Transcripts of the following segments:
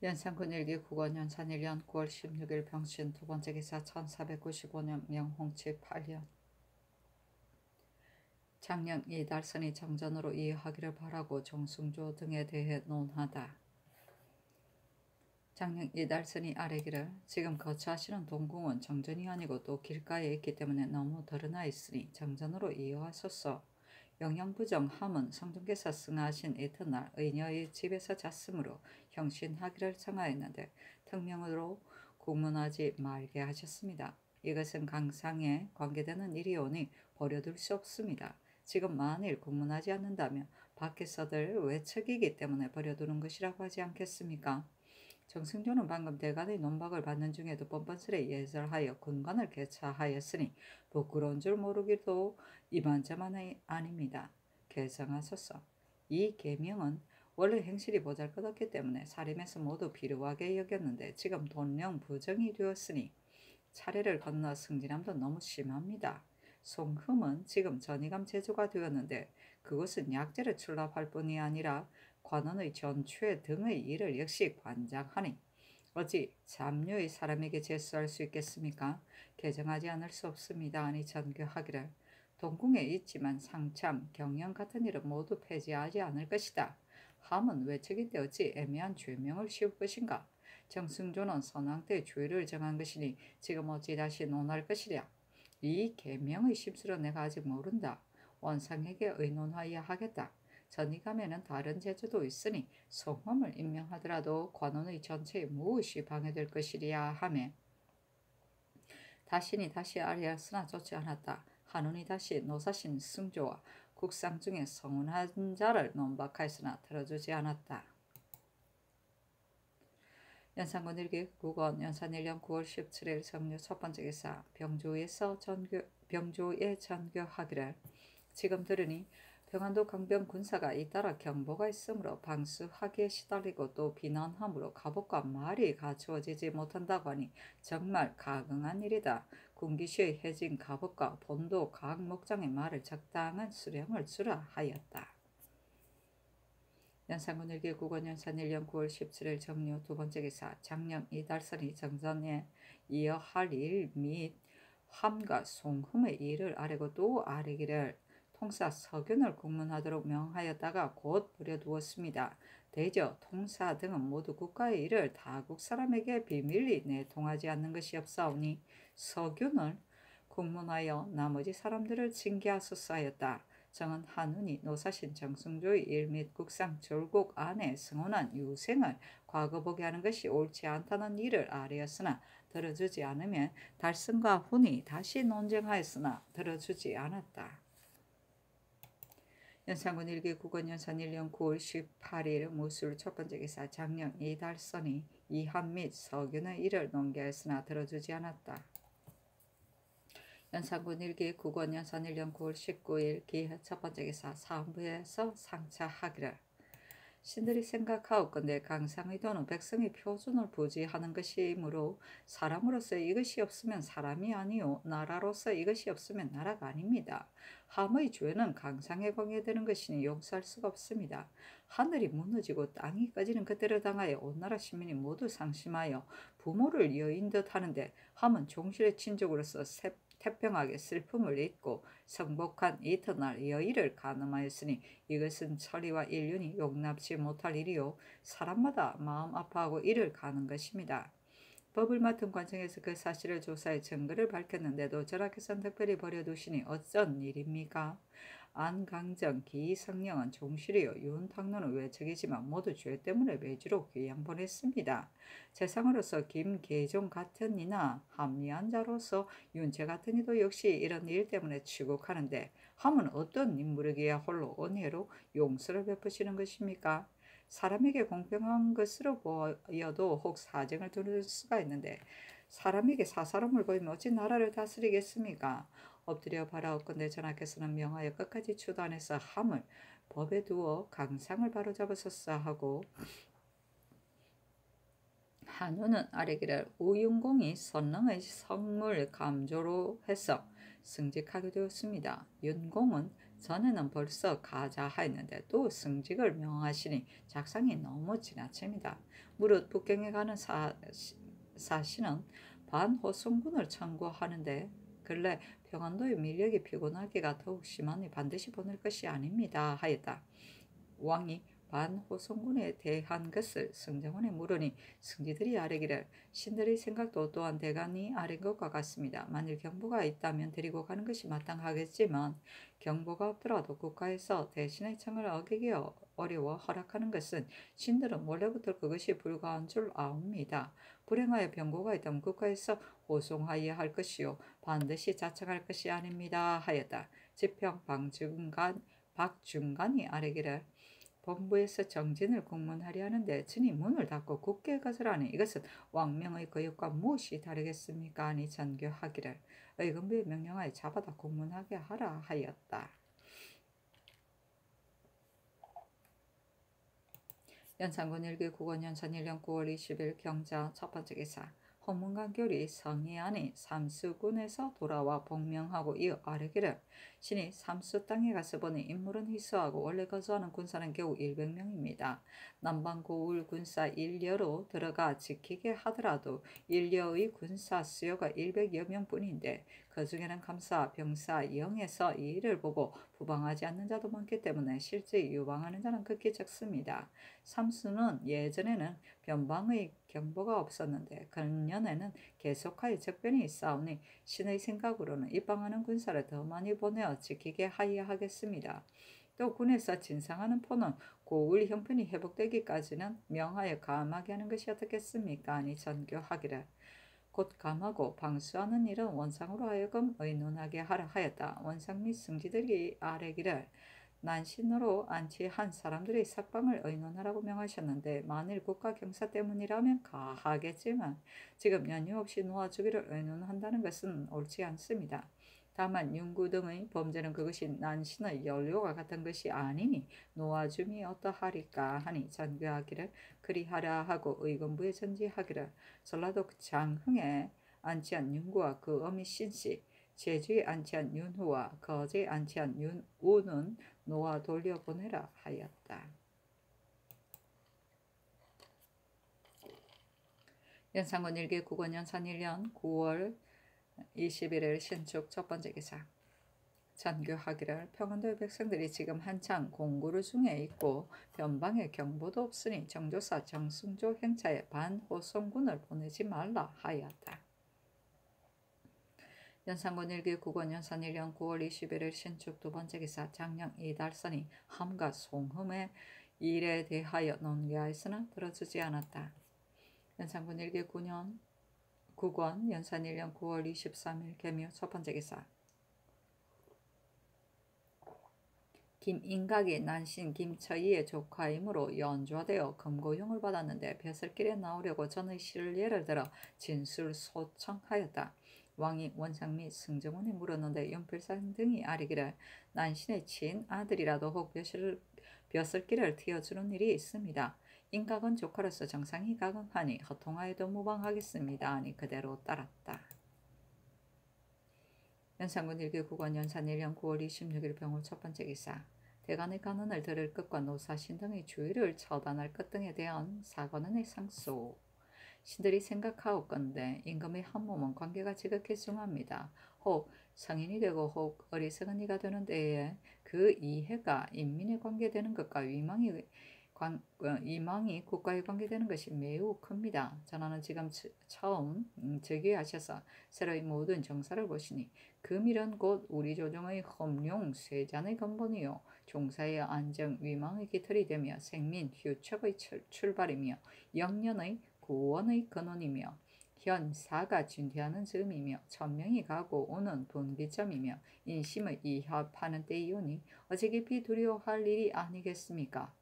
연산군 일기 국원 연산 1년 9월 16일 병신 두 번째 기사 1495년 명홍치 8년 작년 이달선이 정전으로 이해하기를 바라고 정승조 등에 대해 논하다. 작년 이달선이 아래기를 지금 거처하시는 동궁은 정전이 아니고 또 길가에 있기 때문에 너무 드러나 있으니 정전으로 이해하소서. 영양부정 함은 성중께서 승하하신 이튿날 의녀의 집에서 잤으므로 형신하기를 청하였는데 특명으로 국문하지 말게 하셨습니다. 이것은 강상에 관계되는 일이오니 버려둘 수 없습니다. 지금 만일 국문하지 않는다면 밖에서들 외척이기 때문에 버려두는 것이라고 하지 않겠습니까? 정승조는 방금 대간의 논박을 받는 중에도 뻔뻔스레 예절하여 군관을 개차하였으니 부끄러운 줄 모르기도 이만저만이 아닙니다. 개성하소서. 이 계명은 원래 행실이 보잘것없기 때문에 사림에서 모두 비루하게 여겼는데 지금 돈령 부정이 되었으니 차례를 건너 승진함도 너무 심합니다. 송흠은 지금 전이감 제조가 되었는데 그것은 약제를 출납할 뿐이 아니라 관원의 전추회 등의 일을 역시 관장하니 어찌 잠류의 사람에게 제수할 수 있겠습니까? 개정하지 않을 수 없습니다. 아니 전교하기를 동궁에 있지만 상참, 경영 같은 일은 모두 폐지하지 않을 것이다. 함은 외척인데 어찌 애매한 죄명을 씌울 것인가? 정승조는 선왕 때 죄를 정한 것이니 지금 어찌 다시 논할 것이랴. 이 계명의 심수를 내가 아직 모른다. 원상에게 의논하여야 하겠다. 전이감에는 다른 제주도 있으니 송험을 임명하더라도 관원의 전체에 무엇이 방해될 것이랴 하매 다시니 다시 아뢰었으나 좋지 않았다. 한운이 다시 노사신 승조와 국상 중에 성운한 자를 논박하였으나 들어주지 않았다. 연산군 일기 국원 연산 1년 9월 17일 정유 첫 번째 기사 병조에 전교하기를 지금 들으니 평안도 강병 군사가 잇따라 경보가 있으므로 방수하기에 시달리고 또 비난함으로 갑옷과 말이 갖추어지지 못한다고 하니 정말 가긍한 일이다. 군기시의 해진 갑옷과 본도 각 목장의 말을 적당한 수령을 주라 하였다. 연산군 일기 국원 연산 1년 9월 17일 정유 두 번째 기사 작년 이달선이 정전에 이어 할 일 및 함과 송흠의 일을 아뢰고 또 아뢰기를 통사 서균을 국문하도록 명하였다가 곧 버려두었습니다. 대저, 통사 등은 모두 국가의 일을 다국 사람에게 비밀리 내통하지 않는 것이 없사오니 서균을 국문하여 나머지 사람들을 징계하소서 하였다. 정은 한운이 노사신 정승조의 일 및 국상 절곡 안에 승혼한 유생을 과거보게 하는 것이 옳지 않다는 일을 아뢰었으나 들어주지 않으면 달승과 훈이 다시 논쟁하였으나 들어주지 않았다. 연산군 일기 국원 연산 1년 9월 18일 무술 첫 번째 기사 작년 이달선이 이함 및 서균의 일을 논계하였으나 들어주지 않았다. 연산군 일기 국원 연산 1년 9월 19일 기해 첫 번째 기사 사헌부에서 상차하기를 신들이 생각하옵건대 강상의 도는 백성의 표준을 부지하는 것이므로 사람으로서 이것이 없으면 사람이 아니요 나라로서 이것이 없으면 나라가 아닙니다. 함의 죄는 강상에 관계되는 것이니 용서할 수가 없습니다. 하늘이 무너지고 땅이 꺼지는 그때를 당하여 온 나라 시민이 모두 상심하여 부모를 여인 듯 하는데 함은 종실의 친족으로서 태평하게 슬픔을 잊고 성복한 이튿날 여의를 가늠하였으니 이것은 천리와 인륜이 용납치 못할 일이요 사람마다 마음 아파하고 이를 가는 것입니다. 법을 맡은 관청에서 그 사실을 조사해 증거를 밝혔는데도 전하께서는 특별히 버려두시니 어쩐 일입니까? 안강정, 기성령은 종실이요 윤탁로는 외척이지만 모두 죄 때문에 외주로 귀양 보냈습니다. 재상으로서 김계종 같은 이나 합리한 자로서 윤채 같은 이도 역시 이런 일 때문에 취국하는데 함은 어떤 인물이기에 홀로 은혜로 용서를 베푸시는 것입니까? 사람에게 공평한 것으로 보여도 혹 사정을 두를 수가 있는데 사람에게 사사로움을 보이면 어찌 나라를 다스리겠습니까? 엎드려 바라옵건대 전하께서는 명하여 끝까지 추단해서 함을 법에 두어 강상을 바로잡으소서 하고 한우는 아래기를 우윤공이 선릉의 성물 감조로 해서 승직하게 되었습니다. 윤공은 전에는 벌써 가자하였는데 또 승직을 명하시니 작상이 너무 지나칩니다. 무릇 북경에 가는 사신은 반호성군을 청구하는데 근래 평안도의 밀력이 피곤하기가 더욱 심하니 반드시 보낼 것이 아닙니다 하였다. 왕이 반호성군에 대한 것을 승정원에 물으니 승지들이 아뢰기를 신들의 생각도 또한 대간이 아뢰인 것과 같습니다. 만일 경보가 있다면 데리고 가는 것이 마땅하겠지만 경보가 없더라도 국가에서 대신의 청을 어기기 어려워 허락하는 것은 신들은 원래부터 그것이 불가한 줄 아옵니다. 불행하여 병고가 있다면 국가에서 호송하여야 할 것이요 반드시 자청할 것이 아닙니다 하였다. 지평 박중간이 아뢰기를 본부에서 정진을 공문하려 하는데 친히 문을 닫고 굳게 거절하니 이것은 왕명의 거역과 무엇이 다르겠습니까? 하니 전교하기를 의금부에 명령하여 잡아다 공문하게 하라 하였다. 연산군 일기 국원 연산 1년 9월 20일 경자 첫 번째 기사 헌문관결이 성의안이 삼수군에서 돌아와 복명하고 이어 아뢰기를 신이 삼수 땅에 가서 보니 인물은 희소하고 원래 거주하는 군사는 겨우 100명입니다. 남방 고을 군사 일려로 들어가 지키게 하더라도 일려의 군사 수요가 100여 명뿐인데 그 중에는 감사, 병사, 영에서 이 일을 보고 부방하지 않는 자도 많기 때문에 실제 유방하는 자는 극히 적습니다. 삼수는 예전에는 변방의 경보가 없었는데 근년에는 계속하여 적변이 있사오니 신의 생각으로는 입방하는 군사를 더 많이 보내어 지키게 하여야 하겠습니다. 또 군에서 진상하는 포는 고을 형편이 회복되기까지는 명하여 감하게 하는 것이 어떻겠습니까? 아니 전교하기를 곧 감하고 방수하는 일은 원상으로 하여금 의논하게 하라 하였다. 원상 및 승지들이 아뢰기를 난신으로 안치한 사람들의 삭방을 의논하라고 명하셨는데 만일 국가 경사 때문이라면 가하겠지만 지금 연유 없이 놓아주기를 의논한다는 것은 옳지 않습니다. 다만 윤구 등의 범죄는 그것이 난신의 연료와 같은 것이 아니니 놓아줌이 어떠하리까 하니 전교하기를 그리하라 하고 의금부에 전지하기를 전라도 장흥에 안치한 윤구와 그 어미 신씨 제주에 안치한 윤후와 거제에 안치한 윤우는 놓아 돌려보내라 하였다. 연산군 일기 국원 연산 1년 9월 21일 신축 첫 번째 기사 전교하기를 평안도의 백성들이 지금 한창 공구를 중에 있고 변방에 경보도 없으니 정조사 정승조 행차에 반호성군을 보내지 말라 하였다. 연산군 일기 국원 연산 1년 9월 21일 신축 두 번째 기사 장령 이달선이 함과 송흠의 일에 대하여 논의하였으나 들어주지 않았다. 연산군 일기 9년 국원 연산 1년 9월 23일 개묘 첫 번째 기사 김인각이 난신 김처이의 조카이므로 연좌되어 금고형을 받았는데 벼슬길에 나오려고 전의 시를 예를 들어 진술 소청하였다. 왕이 원상 및 승정원에 물었는데 윤필상 등이 아뢰기를 난신의 친아들이라도 혹 벼슬길을 튀어주는 일이 있습니다. 인각은 조카로서 정상이 가금하니 허통하여도 무방하겠습니다. 하니 그대로 따랐다. 연산군 일기 국원 연산 1년 9월 26일 병월 첫 번째 기사 대간의 간언을 들을 것과 노사신 등의 주의를 처단할 것 등에 대한 사관원의 상소 신들이 생각하옵건대 임금의 한 몸은 관계가 지극히 중합니다. 혹 성인이 되고 혹 어리석은 이가 되는 때에 그 이해가 인민에 관계되는 것과 이망이 국가에 관계되는 것이 매우 큽니다. 전하는 지금 처음 즉위하셔서 새로이 모든 정사를 보시니 금일은 곧 우리 조정의 험룡 쇠잔의 근본이요 종사의 안정 위망의 기틀이 되며 생민 휴척의 출발이며 영년의 구원의 근원이며 현 사가 진퇴하는 즈음이며 천명이 가고 오는 분기점이며 인심의 이협하는 때이오니 어찌 깊이 두려워할 일이 아니겠습니까?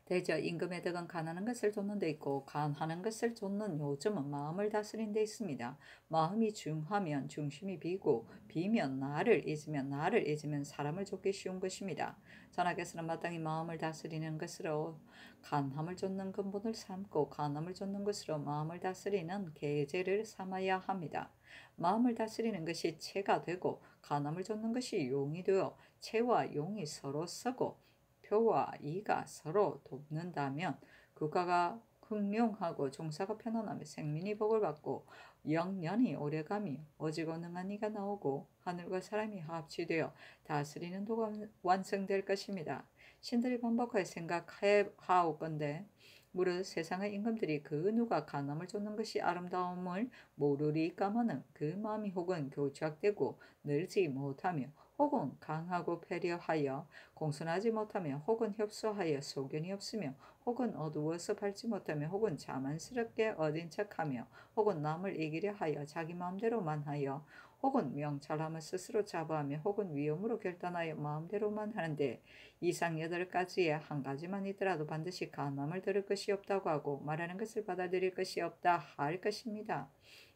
대저 임금의 덕은 간하는 것을 좇는 데 있고 간하는 것을 좇는 요즘은 마음을 다스리는 데 있습니다. 마음이 중하면 중심이 비고 비면 나를 잊으면 사람을 좇기 쉬운 것입니다. 전하께서는 마땅히 마음을 다스리는 것으로 간함을 좇는 근본을 삼고 간함을 좇는 것으로 마음을 다스리는 계제를 삼아야 합니다. 마음을 다스리는 것이 체가 되고 간함을 좇는 것이 용이 되어 체와 용이 서로 서고 표와 이가 서로 돕는다면 국가가 흥룡하고 종사가 편안하며 생민이 복을 받고 영년이 오래가며 오지고 능한 이가 나오고 하늘과 사람이 합치되어 다스리는 도가 완성될 것입니다. 신들이 반복하여 생각하오건대 무릇 세상의 임금들이 그 누가 간음을 좇는 것이 아름다움을 모르리까마는 그 마음이 혹은 교착되고 늘지 못하며 혹은 강하고 패려하여 공손하지 못하며 혹은 협소하여 소견이 없으며 혹은 어두워서 밟지 못하며 혹은 자만스럽게 어딘 척하며 혹은 남을 이기려 하여 자기 마음대로만 하여 혹은 명철함을 스스로 자부하며 혹은 위험으로 결단하여 마음대로만 하는데 이상 8가지에 한 가지만 있더라도 반드시 간함을 들을 것이 없다고 하고 말하는 것을 받아들일 것이 없다 할 것입니다.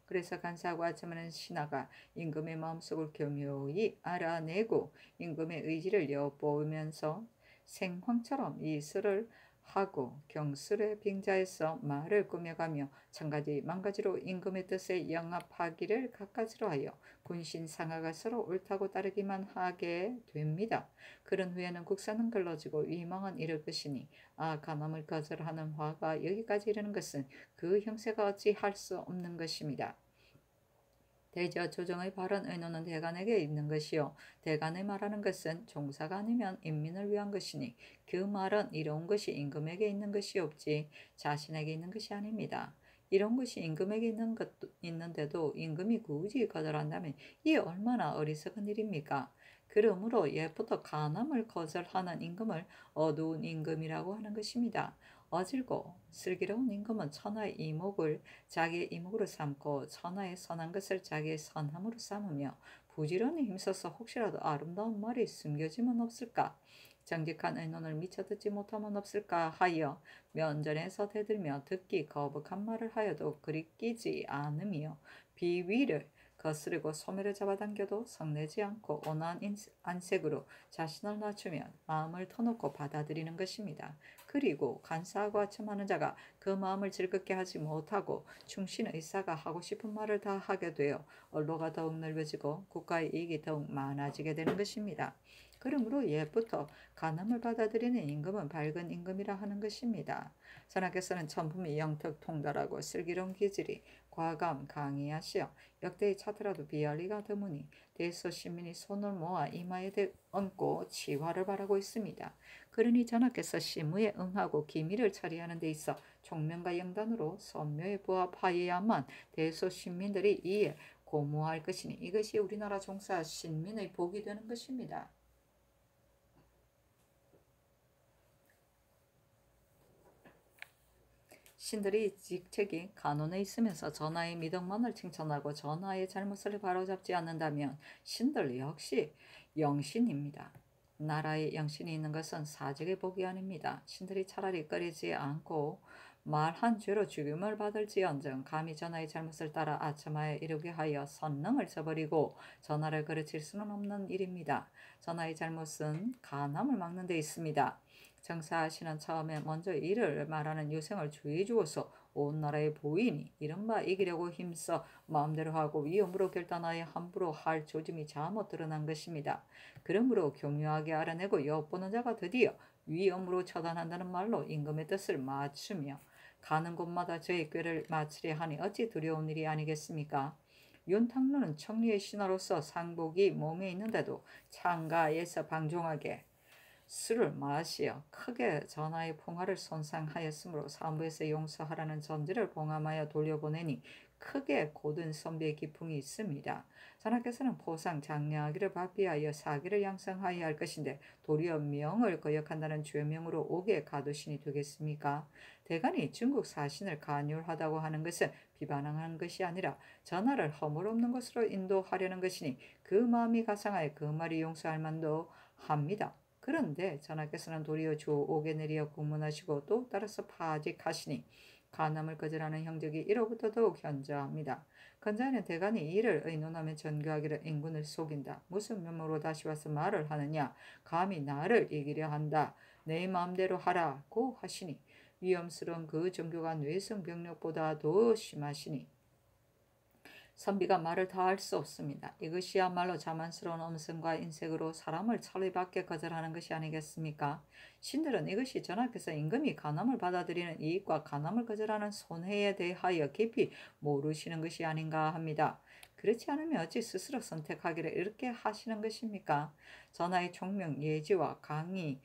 그래서 간사하고 아첨하는 신하가 임금의 마음속을 교묘히 알아내고 임금의 의지를 엿보면서 생황처럼 이술을 하고 경술의 빙자에서 말을 꾸며가며 천가지 만가지로 임금의 뜻에 영합하기를 갖가지로 하여 군신 상하가 서로 옳다고 따르기만 하게 됩니다. 그런 후에는 국사는 걸러지고 위망은 이를 것이니 간함을 거절하는 화가 여기까지 이르는 것은 그 형세가 어찌 할 수 없는 것입니다. 대저 조정의 바른 의논은 대간에게 있는 것이요 대간의 말하는 것은 종사가 아니면 인민을 위한 것이니 그 말은 이로운 것이 임금에게 있는 것이 없지 자신에게 있는 것이 아닙니다. 이런 것이 임금에게 있는데도 임금이 굳이 거절한다면 이 얼마나 어리석은 일입니까? 그러므로 옛부터 간함을 거절하는 임금을 어두운 임금이라고 하는 것입니다. 어질고 슬기로운 임금은 천하의 이목을 자기의 이목으로 삼고 천하의 선한 것을 자기의 선함으로 삼으며 부지런히 힘써서 혹시라도 아름다운 말이 숨겨지면 없을까? 정직한 의논을 미처 듣지 못하면 없을까 하여 면전에서 대들며 듣기 거북한 말을 하여도 그리 끼지 않으며 비위를 거스르고 소매를 잡아당겨도 성내지 않고 온화한 안색으로 자신을 낮추며 마음을 터놓고 받아들이는 것입니다. 그리고 간사하고 아첨하는 자가 그 마음을 즐겁게 하지 못하고 충신 의사가 하고 싶은 말을 다 하게 되어 언로가 더욱 넓어지고 국가의 이익이 더욱 많아지게 되는 것입니다. 그러므로 옛부터 간음을 받아들이는 임금은 밝은 임금이라 하는 것입니다. 선하께서는 천품이 영특 통달하고 슬기로운 기질이 과감 강의하시어 역대의 차더라도 비할리가 드무니 대소신민이 손을 모아 이마에 얹고 치화를 바라고 있습니다. 그러니 전하께서 심의에 응하고 기밀을 처리하는 데 있어 총명과 영단으로 선묘에 부합하여야만 대소신민들이 이에 고무할 것이니 이것이 우리나라 종사 신민의 복이 되는 것입니다. 신들이 직책이 간원에 있으면서 전하의 미덕만을 칭찬하고 전하의 잘못을 바로잡지 않는다면 신들 역시 영신입니다. 나라에 영신이 있는 것은 사직의 복이 아닙니다. 신들이 차라리 꺼리지 않고 말한 죄로 죽임을 받을지언정 감히 전하의 잘못을 따라 아첨하에 이르게 하여 선능을 저버리고 전하를 가르칠 수는 없는 일입니다. 전하의 잘못은 간함을 막는 데 있습니다. 정사하시는 처음에 먼저 이를 말하는 유생을 주의 주어서 온 나라에 보이니 이른바 이기려고 힘써 마음대로 하고 위험으로 결단하여 함부로 할 조짐이 잘못 드러난 것입니다. 그러므로 교묘하게 알아내고 엿보는 자가 드디어 위험으로 처단한다는 말로 임금의 뜻을 맞추며 가는 곳마다 저의 꾀를 맞추려 하니 어찌 두려운 일이 아니겠습니까? 윤탕루는 청리의 신하로서 상복이 몸에 있는데도 창가에서 방종하게 술을 마시어 크게 전하의 풍화를 손상하였으므로 사무에서 용서하라는 전지를 봉함하여 돌려보내니 크게 고든 선비의 기풍이 있습니다. 전하께서는 포상 장려하기를 바삐하여 사기를 양성하여야 할 것인데 도리어 명을 거역한다는 죄명으로 옥에 가두신이 되겠습니까? 대간이 중국 사신을 간율하다고 하는 것은 비반하는 것이 아니라 전하를 허물없는 것으로 인도하려는 것이니 그 마음이 가상하여 그 말이 용서할 만도 합니다. 그런데 전하께서는 도리어 주 옥에 내리어 국문하시고 또 따라서 파직하시니 간암을 거절하는 형적이 이로부터 더욱 현저합니다. 건자에는 대간이 이를 의논하며 전교하기를 인군을 속인다. 무슨 면모로 다시 와서 말을 하느냐. 감히 나를 이기려 한다. 내 마음대로 하라고 하시니 위험스러운 그 종교가 뇌성병력보다 더 심하시니 선비가 말을 다 할 수 없습니다. 이것이야말로 자만스러운 엄성과 인색으로 사람을 천리밖에 거절하는 것이 아니겠습니까? 신들은 이것이 전하께서 임금이 간암을 받아들이는 이익과 간암을 거절하는 손해에 대하여 깊이 모르시는 것이 아닌가 합니다. 그렇지 않으면 어찌 스스로 선택하기를 이렇게 하시는 것입니까? 전하의 총명, 예지와 강의,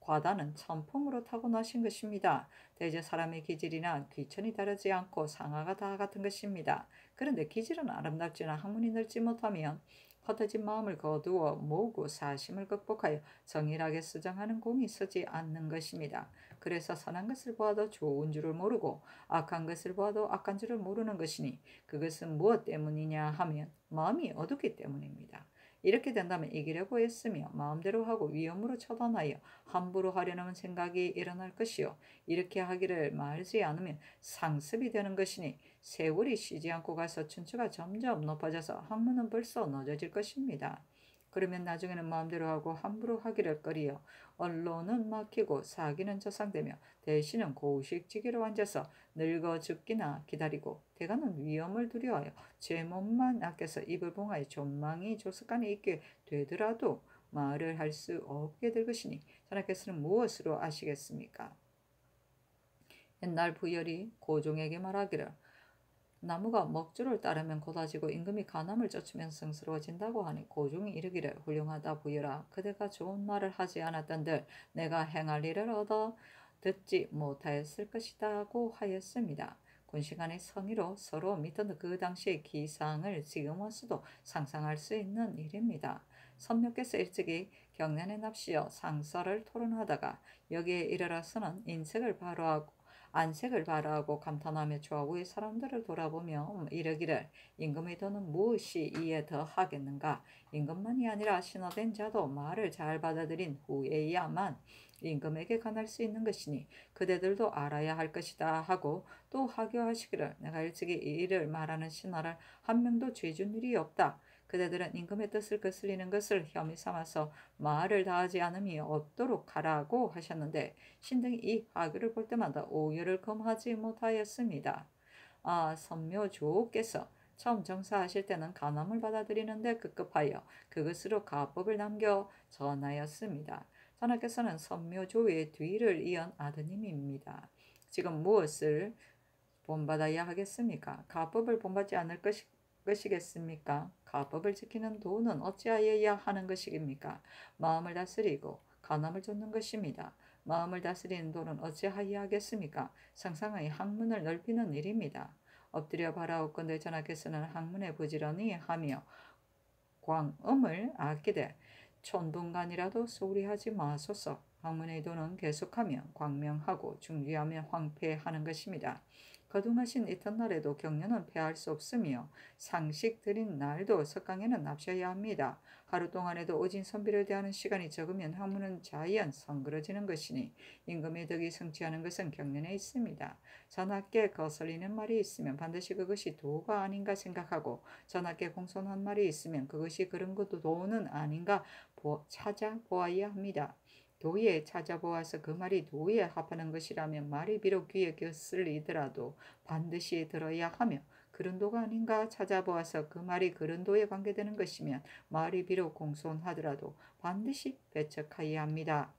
과다는 천품으로 타고나신 것입니다. 대저 사람의 기질이나 귀천이 다르지 않고 상하가 다 같은 것입니다. 그런데 기질은 아름답지나 학문이 넓지 못하면 헛되진 마음을 거두어 모으고 사심을 극복하여 정일하게 수정하는 공이 서지 않는 것입니다. 그래서 선한 것을 보아도 좋은 줄을 모르고 악한 것을 보아도 악한 줄을 모르는 것이니 그것은 무엇 때문이냐 하면 마음이 어둡기 때문입니다. 이렇게 된다면 이기려고 애쓰며 마음대로 하고 위험으로 처단하여 함부로 하려는 생각이 일어날 것이요. 이렇게 하기를 말지 않으면 상습이 되는 것이니 세월이 쉬지 않고 가서 춘추가 점점 높아져서 학문은 벌써 늦어질 것입니다. 그러면 나중에는 마음대로 하고 함부로 하기를 꺼리어 언론은 막히고 사기는 저상되며 대신은 고식지기로 앉아서 늙어 죽기나 기다리고 대가는 위험을 두려워하여 제 몸만 아껴서 입을 봉하여 존망이 조석간에 있게 되더라도 말을 할 수 없게 될 것이니 전하께서는 무엇으로 아시겠습니까? 옛날 부열이 고종에게 말하기를 나무가 먹줄을 따르면 곧아지고 임금이 간암을 쫓으면 성스러워진다고 하니 고종이 이르기를 훌륭하다 부열아 그대가 좋은 말을 하지 않았던들 내가 행할 일을 얻어 듣지 못하였을 것이다고 하였습니다. 군시간의 성의로 서로 믿던 그 당시의 기상을 지금 와서도 상상할 수 있는 일입니다. 선묘께서 일찍이 경련에 납시어 상서를 토론하다가 여기에 이르러서는 안색을 바라하고 감탄하며 좌우의 사람들을 돌아보며 이르기를 임금의 도는 무엇이 이에 더 하겠는가. 임금만이 아니라 신하된 자도 말을 잘 받아들인 후에야만 임금에게 관할 수 있는 것이니 그대들도 알아야 할 것이다 하고 또 하교하시기를 내가 일찍이 이를 말하는 신하를 한 명도 죄준 일이 없다. 그대들은 임금의 뜻을 거슬리는 것을 혐의 삼아서 말을 다하지 않음이 없도록 하라고 하셨는데 신등이 이 하교를 볼 때마다 오열을 금하지 못하였습니다. 선묘조께서 처음 정사하실 때는 간암을 받아들이는데 급급하여 그것으로 가법을 남겨 전하였습니다. 전하께서는 선묘조의 뒤를 이은 아드님입니다. 지금 무엇을 본받아야 하겠습니까? 가법을 본받지 않을 것이겠습니까? 가법을 지키는 도는 어찌하여야 하는 것입니까? 마음을 다스리고 간암을 쫓는 것입니다. 마음을 다스리는 도는 어찌하여야 하겠습니까? 상상의 학문을 넓히는 일입니다. 엎드려 바라옵건대 전하께서는 학문에 부지런히 하며 광음을 아끼되 촌분간이라도 소홀히 하지 마소서. 학문의 도는 계속하며 광명하고 중귀하며 황폐하는 것입니다. 거듭하신 이튿날에도 경련은 패할 수 없으며 상식 들인 날도 석강에는 납셔야 합니다. 하루 동안에도 오진 선비를 대하는 시간이 적으면 학문은 자연 성그러지는 것이니 임금의 덕이 성취하는 것은 경련에 있습니다. 전하께 거슬리는 말이 있으면 반드시 그것이 도가 아닌가 생각하고 전하께 공손한 말이 있으면 그것이 그런 것도 도는 아닌가 찾아보아야 합니다. 도에 찾아보아서 그 말이 도에 합하는 것이라면 말이 비록 귀에 거슬리더라도 반드시 들어야 하며 그런 도가 아닌가 찾아보아서 그 말이 그런 도에 관계되는 것이면 말이 비록 공손하더라도 반드시 배척하여야 합니다.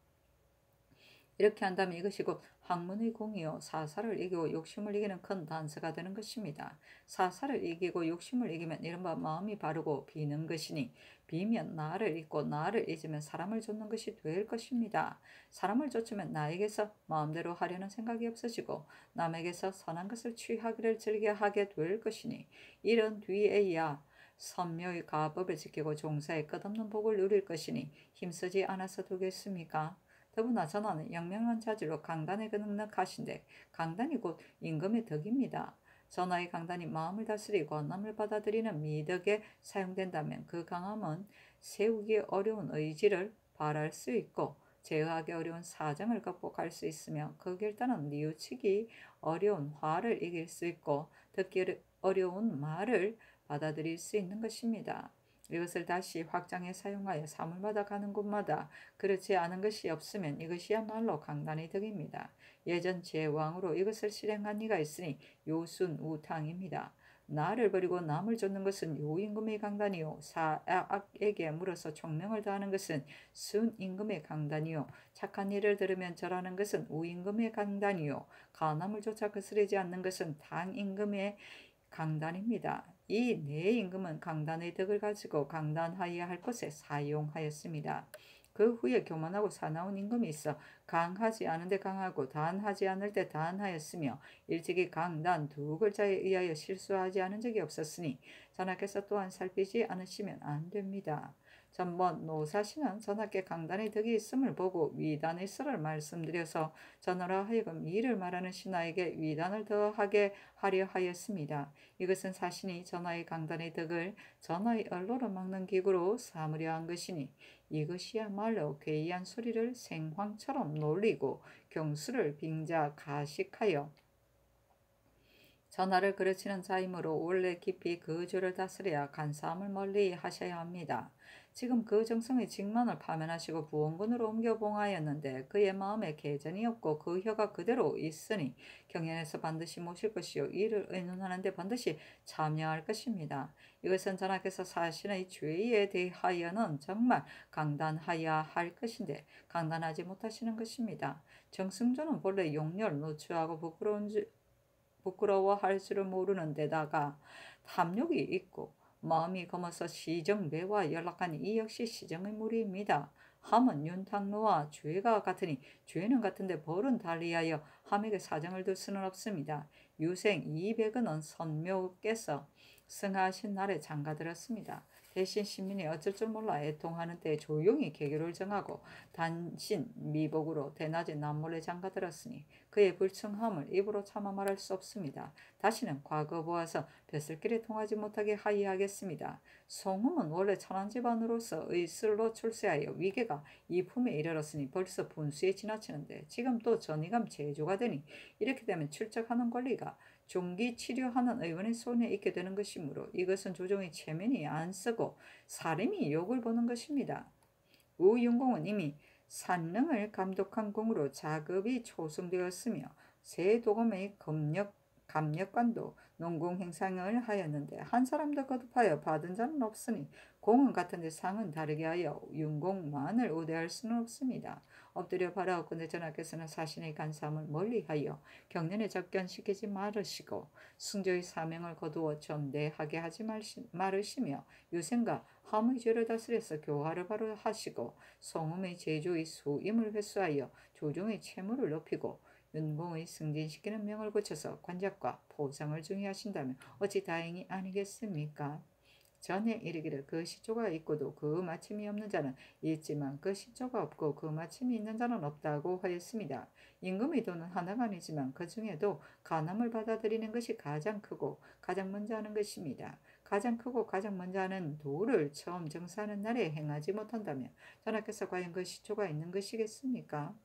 이렇게 한다면 이것이 곧 학문의 공이요 사사를 이기고 욕심을 이기는 큰 단서가 되는 것입니다. 사사를 이기고 욕심을 이기면 이른바 마음이 바르고 비는 것이니 비면 나를 잊고 나를 잊으면 사람을 쫓는 것이 될 것입니다. 사람을 쫓으면 나에게서 마음대로 하려는 생각이 없어지고 남에게서 선한 것을 취하기를 즐겨하게 될 것이니 이런 뒤에야 선묘의 가법을 지키고 종사의 끝없는 복을 누릴 것이니 힘쓰지 않아서 되겠습니까? 더구나 전하는 영명한 자질로 강단에 넉넉하신데 강단이 곧 임금의 덕입니다. 전하의 강단이 마음을 다스리고 남을 받아들이는 미덕에 사용된다면 그 강함은 세우기 어려운 의지를 발할 수 있고 제어하기 어려운 사정을 극복할 수 있으며 그 결단은 뉘우치기 어려운 화를 이길 수 있고 듣기 어려운 말을 받아들일 수 있는 것입니다. 이것을 다시 확장해 사용하여 사물마다 가는 곳마다 그렇지 않은 것이 없으면 이것이야말로 강단의 덕입니다. 예전 제왕으로 이것을 실행한 이가 있으니 요순우탕입니다. 나를 버리고 남을 쫓는 것은 요임금의 강단이요 사악에게 물어서 총명을 다하는 것은 순임금의 강단이요 착한 일을 들으면 절하는 것은 우임금의 강단이요 간암을 쫓아 거스르지 않는 것은 당임금의 강단입니다. 이 네 임금은 강단의 덕을 가지고 강단하여야 할 것에 사용하였습니다. 그 후에 교만하고 사나운 임금이 있어 강하지 않은데 강하고 단하지 않을 때 단하였으며 일찍이 강단 두 글자에 의하여 실수하지 않은 적이 없었으니 전하께서 또한 살피지 않으시면 안 됩니다. 전번 노사시는 전하께 강단의 덕이 있음을 보고 위단의 설을 말씀드려서 전하로 하여금 이를 말하는 신하에게 위단을 더하게 하려 하였습니다. 이것은 사신이 전하의 강단의 덕을 전하의 언로로 막는 기구로 삼으려 한 것이니 이것이야말로 괴이한 소리를 생황처럼 놀리고 경수를 빙자 가식하여 전하를 그르치는 자이므로 원래 깊이 그 죄를 다스려야 간사함을 멀리 하셔야 합니다. 지금 그 정성의 직만을 파면하시고 부원군으로 옮겨 봉하였는데 그의 마음에 개전이 없고 그 혀가 그대로 있으니 경연에서 반드시 모실 것이요 이를 의논하는데 반드시 참여할 것입니다. 이것은 전하께서 사신의 죄에 대하여는 정말 강단하여야 할 것인데 강단하지 못하시는 것입니다. 정승조는 본래 용렬, 노추하고 부끄러워할 줄을 모르는 데다가 탐욕이 있고 마음이 검어서 시정매와 연락하니 이 역시 시정의 무리입니다. 함은 윤탕로와 죄가 같으니 죄는 같은데 벌은 달리하여 함에게 사정을 둘 수는 없습니다. 유생 이백은은 선묘께서 승하하신 날에 장가들었습니다. 대신 신민이 어쩔 줄 몰라 애통하는 때에 조용히 계교를 정하고 단신 미복으로 대낮에 남몰래 장가들었으니 그의 불충함을 입으로 참아 말할 수 없습니다. 다시는 과거 보아서 벼슬길에 통하지 못하게 하이하겠습니다. 송음은 원래 천한 집안으로서 의술로 출세하여 위계가 이 품에 이르렀으니 벌써 분수에 지나치는데 지금 또 전이감 제조가 되니 이렇게 되면 출적하는 권리가 종기 치료하는 의원의 손에 있게 되는 것이므로 이것은 조정의 체면이 안 쓰고 사림이 욕을 보는 것입니다. 우윤공은 이미 산릉을 감독한 공으로 자급이 초승되었으며 새 도검의 감력관도 농공 행상을 하였는데 한 사람도 거듭하여 받은 자는 없으니 공은 같은데 상은 다르게 하여 윤공만을 우대할 수는 없습니다. 엎드려 바라옵건대 전하께서는 사신의 간사함을 멀리하여 경련에 접견시키지 말으시고 승조의 사명을 거두어 전대하게 하지 말으시며 유생과 함의 죄를 다스려서 교화를 바로 하시고 성음의 제조의 수임을 회수하여 조정의 채무를 높이고 윤공의 승진시키는 명을 고쳐서 관작과 포상을 중요하신다면 어찌 다행이 아니겠습니까? 전에 이르기를 그 시초가 있고도 그 마침이 없는 자는 있지만 그 시초가 없고 그 마침이 있는 자는 없다고 하였습니다. 임금의 도는 하나가 아니지만 그 중에도 간암을 받아들이는 것이 가장 크고 가장 먼저 하는 것입니다. 가장 크고 가장 먼저 하는 도를 처음 정사하는 날에 행하지 못한다면 전하께서 과연 그 시초가 있는 것이겠습니까?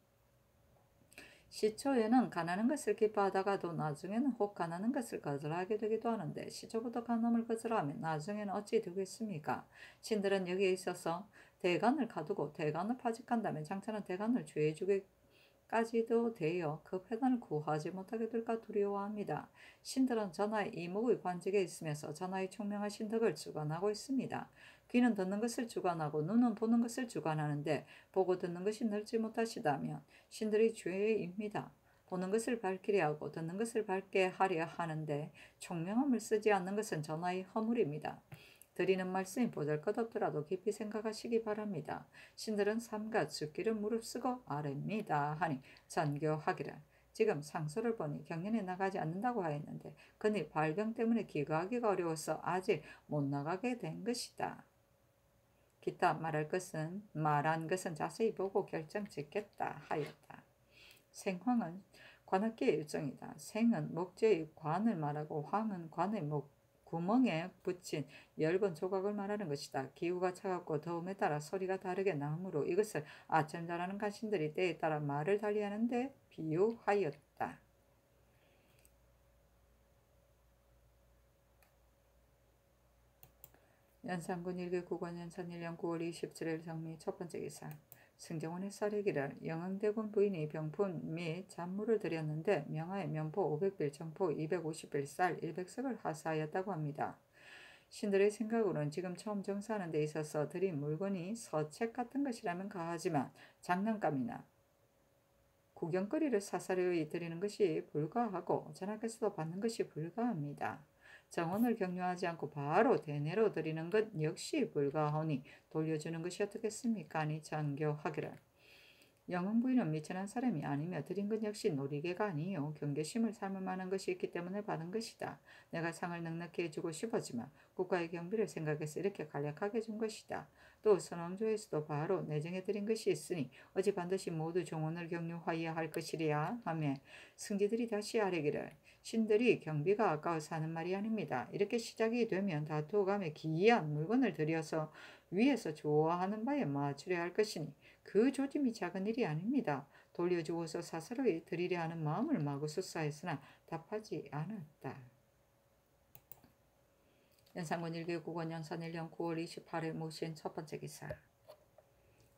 시초에는 가난한 것을 기뻐하다가도 나중에는 혹 가난한 것을 거절하게 되기도 하는데 시초부터 간음을 거절하면 나중에는 어찌 되겠습니까? 신들은 여기에 있어서 대간을 가두고 대간을 파직한다면 장차는 대간을 죄주기까지도 되어 그 패단을 구하지 못하게 될까 두려워합니다. 신들은 전하의 이목의 관직에 있으면서 전하의 총명하신 덕을 주관하고 있습니다. 귀는 듣는 것을 주관하고 눈은 보는 것을 주관하는데 보고 듣는 것이 늘지 못하시다면 신들의 죄입니다. 보는 것을 밝히려 하고 듣는 것을 밝게 하려 하는데 총명함을 쓰지 않는 것은 전하의 허물입니다. 드리는 말씀이 보잘것없더라도 깊이 생각하시기 바랍니다. 신들은 삼가 죽기를 무릅쓰고 아뢰입니다 하니 전교하기를 지금 상소를 보니 경연에 나가지 않는다고 하였는데 그니 발병 때문에 기거하기가 어려워서 아직 못 나가게 된 것이다. 기타 말한 것은 자세히 보고 결정 짓겠다 하였다. 생황은 관악기의 일종이다. 생은 목재의 관을 말하고 황은 관의 구멍에 붙인 얇은 조각을 말하는 것이다. 기후가 차갑고 더움에 따라 소리가 다르게 나므로 이것을 아참 잘하는 간신들이 때에 따라 말을 달리하는데 비유하였다. 연산군 1기9권 연산 1년 9월 27일 정리 첫 번째 기사. 승정원의 쌀이기를 영흥대군 부인이 병품 및 잔물을 드렸는데 명하에 면포 500빌, 정포 250빌, 쌀 100석을 하사하였다고 합니다. 신들의 생각으로는 지금 처음 정사하는 데 있어서 드린 물건이 서책 같은 것이라면 가하지만 장난감이나 구경거리를 사사로이 드리는 것이 불가하고 전하께서도 받는 것이 불가합니다. 정원을 격려하지 않고 바로 대내로 드리는 것 역시 불가하오니 돌려주는 것이 어떻겠습니까? 아니 장교하기를. 영흥 부인은 미천한 사람이 아니며 드린 것 역시 놀이개가 아니요 경계심을 삼을 만한 것이 있기 때문에 받은 것이다. 내가 상을 넉넉히 해주고 싶었지만 국가의 경비를 생각해서 이렇게 간략하게 준 것이다. 또 선왕조에서도 바로 내정해 드린 것이 있으니 어찌 반드시 모두 정원을 격려하여야 할 것이랴 하며 승지들이 다시 아뢰기를 신들이 경비가 아까워서 하는 말이 아닙니다. 이렇게 시작이 되면 다투어가며 기이한 물건을 들여서 위에서 좋아하는 바에 맞추려 할 것이니 그 조짐이 작은 일이 아닙니다. 돌려주어서 사사로이 드리려 하는 마음을 마구 수사했으나 답하지 않았다. 연산군 1기9권 연산 1년 9월 28일 모신 첫 번째 기사.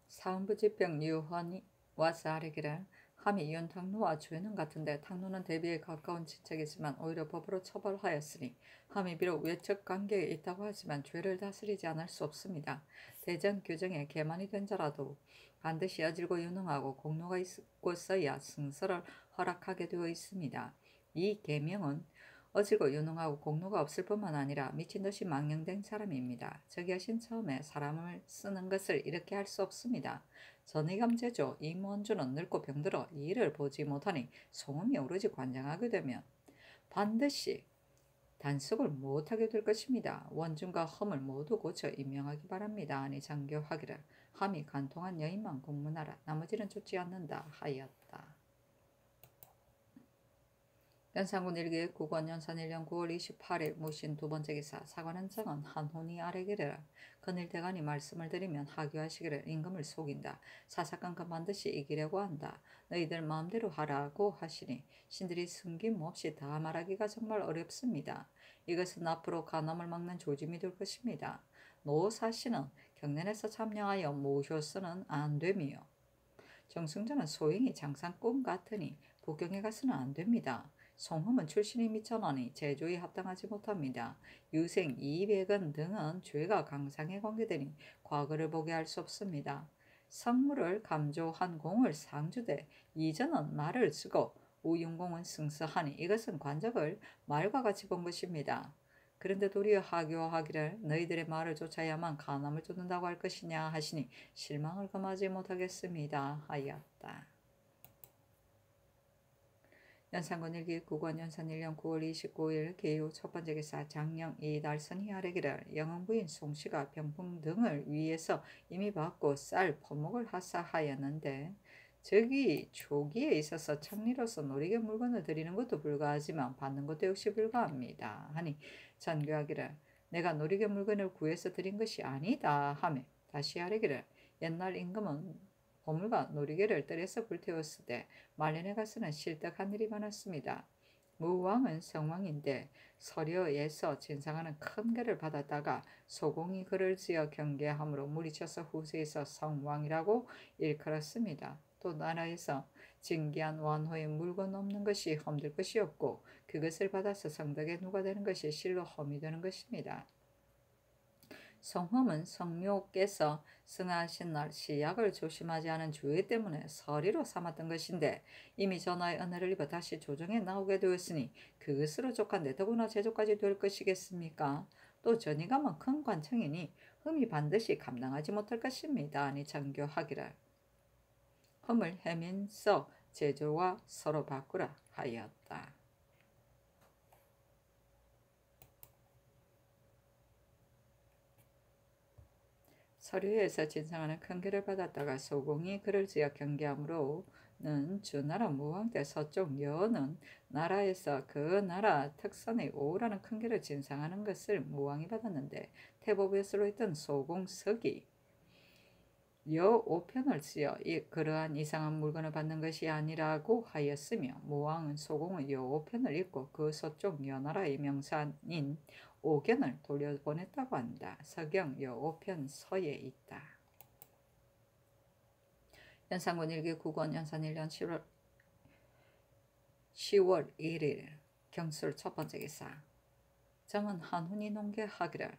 사은부지병 유헌이 와서 아뢰기를 함이 윤탕루와 주에는 같은데 탕루는 대비에 가까운 친척이지만 오히려 법으로 처벌하였으니 함이 비록 외척 관계에 있다고 하지만 죄를 다스리지 않을 수 없습니다. 대전 규정에 개만이 된 자라도 반드시 어질고 유능하고 공로가 있고서야 승서를 허락하게 되어 있습니다. 이 계명은 어질고 유능하고 공로가 없을 뿐만 아니라 미친 듯이 망령된 사람입니다. 저기하신 처음에 사람을 쓰는 것을 이렇게 할 수 없습니다. 전의감제조 이무원주는 늙고 병들어 이 일을 보지 못하니 소음이 오르지 관장하게 되면 반드시 단속을 못하게 될 것입니다. 원준과 험을 모두 고쳐 임명하기 바랍니다. 아니 장교하기를 함이 간통한 여인만 공문하라. 나머지는 쫓지 않는다 하였다. 연산군 1기 9권 연산 1년 9월 28일 모신 두 번째 기사. 사관은 정은 한혼이 아뢰기를 건일대간이 말씀을 드리면 하교하시기를 임금을 속인다. 사사건건 반드시 이기려고 한다. 너희들 마음대로 하라고 하시니 신들이 숨김없이 다 말하기가 정말 어렵습니다. 이것은 앞으로 간암을 막는 조짐이 될 것입니다. 노사씨는 경연에서 참여하여 모셔서는 안 되미요. 정승전은 소행이 장상꿈 같으니 북경에 가서는 안 됩니다. 송흠은 출신이 미천하니 제조에 합당하지 못합니다. 유생, 이백은 등은 죄가 강상에 관계되니 과거를 보게 할 수 없습니다. 성물을 감조한 공을 상주되 이전은 말을 쓰고 우윤공은 승서하니 이것은 관적을 말과 같이 본 것입니다. 그런데 도리어 하교하기를 너희들의 말을 쫓아야만 간암을 쫓는다고 할 것이냐 하시니 실망을 금하지 못하겠습니다 하였다. 연산군 1기 9권 연산 1년 9월 29일 개요 첫 번째 기사. 장령 이달선이 아뢰기를 영흥부인 송씨가 병풍 등을 위해서 이미 받고 쌀 포목을 하사하였는데 저기 조기에 있어서 청리로서 노리개 물건을 드리는 것도 불가하지만 받는 것도 역시 불가합니다 하니 전교하기를 내가 노리개 물건을 구해서 드린 것이 아니다 하며 다시 아뢰기를 옛날 임금은 보물과 노리개를 뜰에서 불태웠을 때 말년에 가서는 실덕한 일이 많았습니다. 무왕은 성왕인데 서려에서 진상하는 큰 괴를 받았다가 소공이 그를 지어 경계함으로 물리쳐서 후세에서 성왕이라고 일컬었습니다. 또 나라에서 징기한 완호에 물건 없는 것이 험들 것이 없고 그것을 받아서 성덕에 누가 되는 것이 실로 험이 되는 것입니다. 성흠은 성묘께서 승하하신 날 시약을 조심하지 않은 주의 때문에 서리로 삼았던 것인데 이미 전하의 은혜를 입어 다시 조정에 나오게 되었으니 그것으로 족한데 더구나 제조까지 될 것이겠습니까? 또 전이감은 큰 관청이니 흠이 반드시 감당하지 못할 것입니다. 아니 장교하기를 흠을 해면서 제조와 서로 바꾸라 하였다. 서류에서 진상하는 큰 괴를 받았다가 소공이 그를 지어 경계함으로 주나라 무왕 때 서쪽 여는 나라에서 그 나라 특선의 오라는 큰 길을 진상하는 것을 무왕이 받았는데 태보배수로 있던 소공석이 여 5편을 쓰여 그러한 이상한 물건을 받는 것이 아니라고 하였으며 무왕은 소공의 여 5편을 읽고 그 서쪽 여나라의 명산인 오견을 돌려보냈다고 한다. 서경 여 5편 서에 있다. 연산군 일기 국원 연산 1년 10월 1일 경술 첫 번째 기사. 정은 한훈이 농계하기를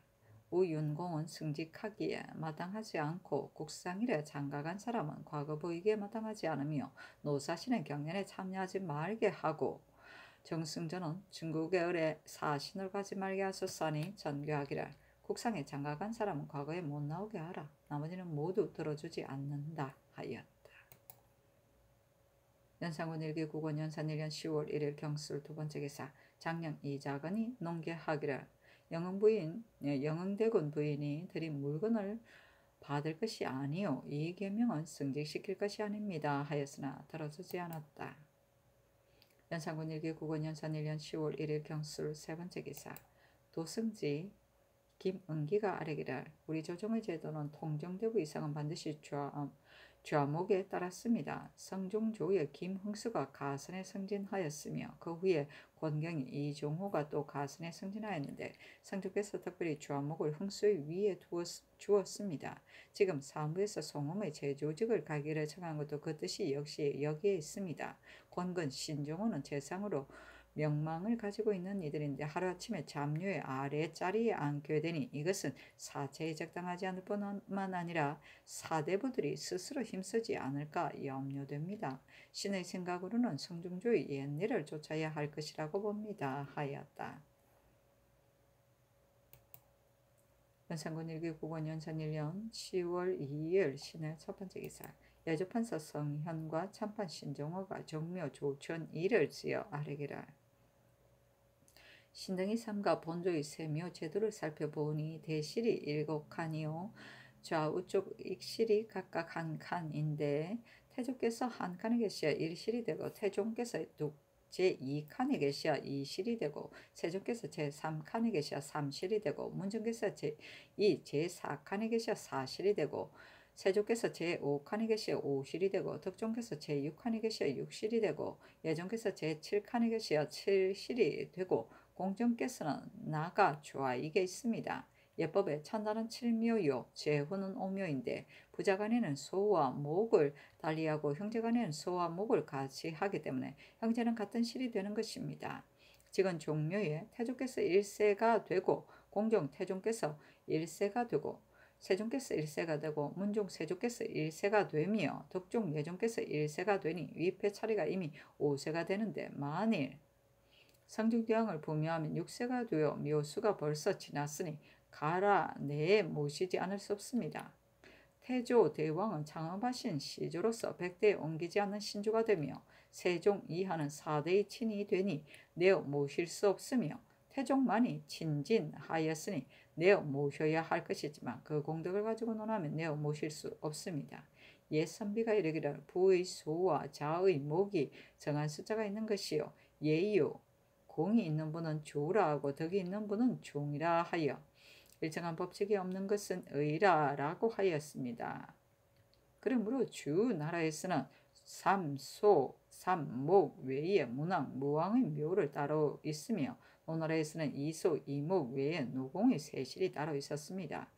우윤공은 승직하기에 마땅하지 않고 국상일에 장가간 사람은 과거 보이기에 마땅하지 않으며 노사신의 경연에 참여하지 말게 하고 정승전은 중국의 을에 사신을 가지 말게 하셨사니 전교하기를 국상에 장가간 사람은 과거에 못 나오게 하라. 나머지는 모두 들어주지 않는다 하였다. 연산군 일기 국원 연산 1년 10월 1일 경술 두 번째 기사. 장령 이자건이 농계하기를 영흥대군 부인이 드린 물건을 받을 것이 아니요 이 계명은 승직시킬 것이 아닙니다 하였으나 들어주지 않았다. 연산군 일기 국원 연산 1년 10월 1일 경술 세 번째 기사. 도승지 김은기가 아뢰기를 우리 조정의 제도는 통정대부 이상은 반드시 좌목에 따랐습니다. 성종조의 김흥수가 가선에 승진하였으며 그 후에 권경이 이종호가 또 가선에 승진하였는데 성종께서 특별히 좌목을 흥수의 위에 주었습니다. 지금 사무에서 송엄의 제조직을 가기를 청한 것도 그 뜻이 역시 여기에 있습니다. 권근 신종호는 재상으로 명망을 가지고 있는 이들인데 하루아침에 잡류의 아래자리에 앉게 되니 이것은 사체에 적당하지 않을 뿐만 아니라 사대부들이 스스로 힘쓰지 않을까 염려됩니다. 신의 생각으로는 성중조의 옛일을 쫓아야 할 것이라고 봅니다 하였다. 연산군 일기 국원 연산 1년 10월 2일 신의 첫 번째 기사. 예조판서 성현과 참판 신종호가 정묘 조천 1을 지어 아뢰기를 신등이 삼가 본조의 세묘 제도를 살펴보니 대실이 7칸이요 좌우쪽 익실이 각각 한 칸인데 태조께서 한 칸에 계시어 1실이 되고 태종께서 제2칸에 계시어 2실이 되고 세종께서 제3칸에 계시어 3실이 되고 문종께서 제4칸에 계시어 4실이 되고 세종께서 제5칸에 계시어 5실이 되고 덕종께서 제6칸에 계시어 6실이 되고 예종께서 제7칸에 계시어 7실이 되고 공정께서는 나가 좌익에 있습니다. 예법에 천달은 7묘요 제후는 5묘인데 부자간에는 소와 목을 달리하고 형제간에는 소와 목을 같이 하기 때문에 형제는 같은 실이 되는 것입니다. 지금 종묘에 태조께서 1세가 되고 공정 태종께서 1세가 되고 세종께서 1세가 되고 문종 세종께서 1세가 되며 덕종 예종께서 1세가 되니 위패 차례가 이미 5세가 되는데 만일 성중대왕을 부묘하면 6세가 되어 묘수가 벌써 지났으니 가라 내에 모시지 않을 수 없습니다. 태조 대왕은 창업하신 시조로서 백대에 옮기지 않는 신주가 되며 세종 이하는 4대의 친이 되니 내어 모실 수 없으며 태종만이 친진하였으니 내어 모셔야 할 것이지만 그 공덕을 가지고 논하면 내어 모실 수 없습니다. 옛 선비가 이르기를 부의 소와 자의 목이 정한 숫자가 있는 것이요 예요 공이 있는 분은 주라 하고 덕이 있는 분은 종이라 하여 일정한 법칙이 없는 것은 의라라고 하였습니다. 그러므로 주 나라에서는 삼소, 삼목 외에 문왕, 무왕의 묘를 따로 있으며 오나라에서는 이소, 이목 외에 노공의 세실이 따로 있었습니다.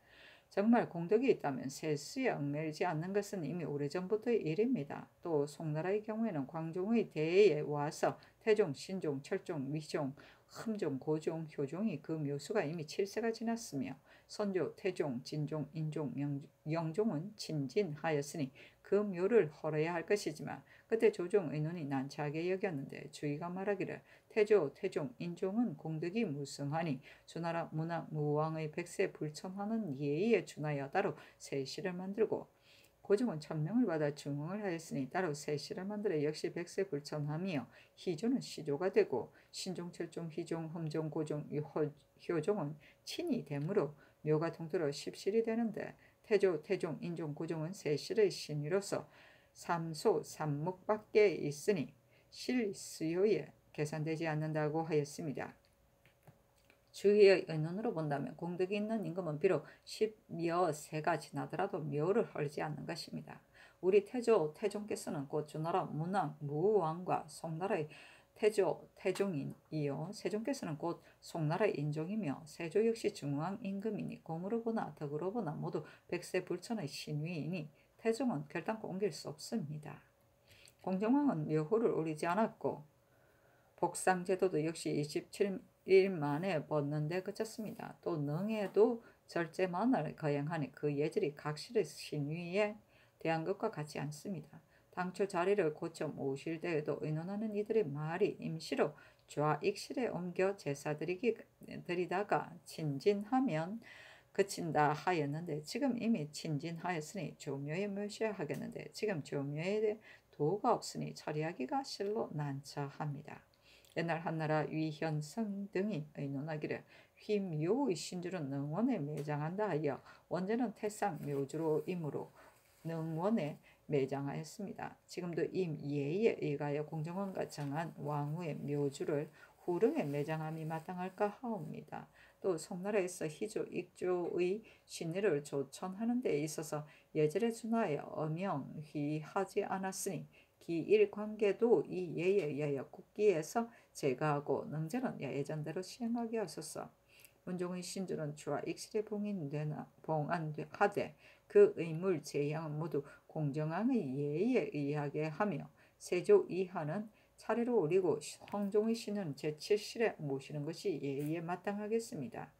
정말 공덕이 있다면 세수에 얽매이지 않는 것은 이미 오래전부터의 일입니다. 또 송나라의 경우에는 광종의 대에 와서 태종, 신종, 철종, 위종, 흠종, 고종, 효종이 그 묘수가 이미 7세가 지났으며 선조, 태종, 진종, 인종, 영종은 친진하였으니 그 묘를 헐어야 할 것이지만 그때 조종 의논이 난처하게 여겼는데 주의가 말하기를 태조, 태종, 인종은 공덕이 무성하니 주나라 문왕, 무왕의 백세 불천하는 예의에 준하여 따로 세실을 만들고 고종은 천명을 받아 중흥을 하였으니 따로 세실을 만들어 역시 백세 불천하며 희조는 시조가 되고 신종, 철종, 희종, 흠종, 고종, 효종은 친이 되므로 묘가 통틀어 10실이 되는데 태조, 태종, 인종, 고종은 세실의 신이로서 삼소 삼목밖에 있으니 실수요에 계산되지 않는다고 하였습니다. 주위의 의논으로 본다면 공덕이 있는 임금은 비록 10여 세가 지나더라도 묘를 헐지 않는 것입니다. 우리 태종께서는 곧 주나라 문왕 무왕과 송나라의 태종이요 세종께서는 곧 송나라의 인종이며 세조 역시 중왕 임금이니 공으로 보나 덕으로 보나 모두 백세 불천의 신위이니 태종은 결단코 옮길 수 없습니다. 공정왕은 묘호를 올리지 않았고 복상제도도 역시 27일 만에 벗는데 그쳤습니다. 또 능에도 절제만을 거행하니 그 예절이 각실의 신위에 대한 것과 같지 않습니다. 당초 자리를 고쳐 모실 때에도 의논하는 이들의 말이 임시로 좌익실에 옮겨 제사드리다가 친진하면 그친다 하였는데 지금 이미 친진하였으니 조묘에 모셔야 하겠는데 지금 조묘에 도가 없으니 처리하기가 실로 난처합니다. 옛날 한나라 위현성 등이 의논하기를 휘묘의 신주는 능원에 매장한다 하여 원제는 태상 묘주로 임으로 능원에 매장하였습니다. 지금도 임예에 의하여 공정원과 정한 왕후의 묘주를 후릉에 매장함이 마땅할까 하옵니다. 또 송나라에서 희조, 익조의 신의를 조천하는 데 있어서 예절에 준하여 엄영휘하지 않았으니 기일 관계도 이 예에 의하여 국기에서 제거하고 능제는 예전대로 시행하게 하소서. 문종의 신주는 주와 익실에 봉안하되 그 의물 제향은 모두 공정왕의 예의에 의하게 하며 세조 이하는 차례로 올리고 황종의 신은 제7실에 모시는 것이 예의에 마땅하겠습니다.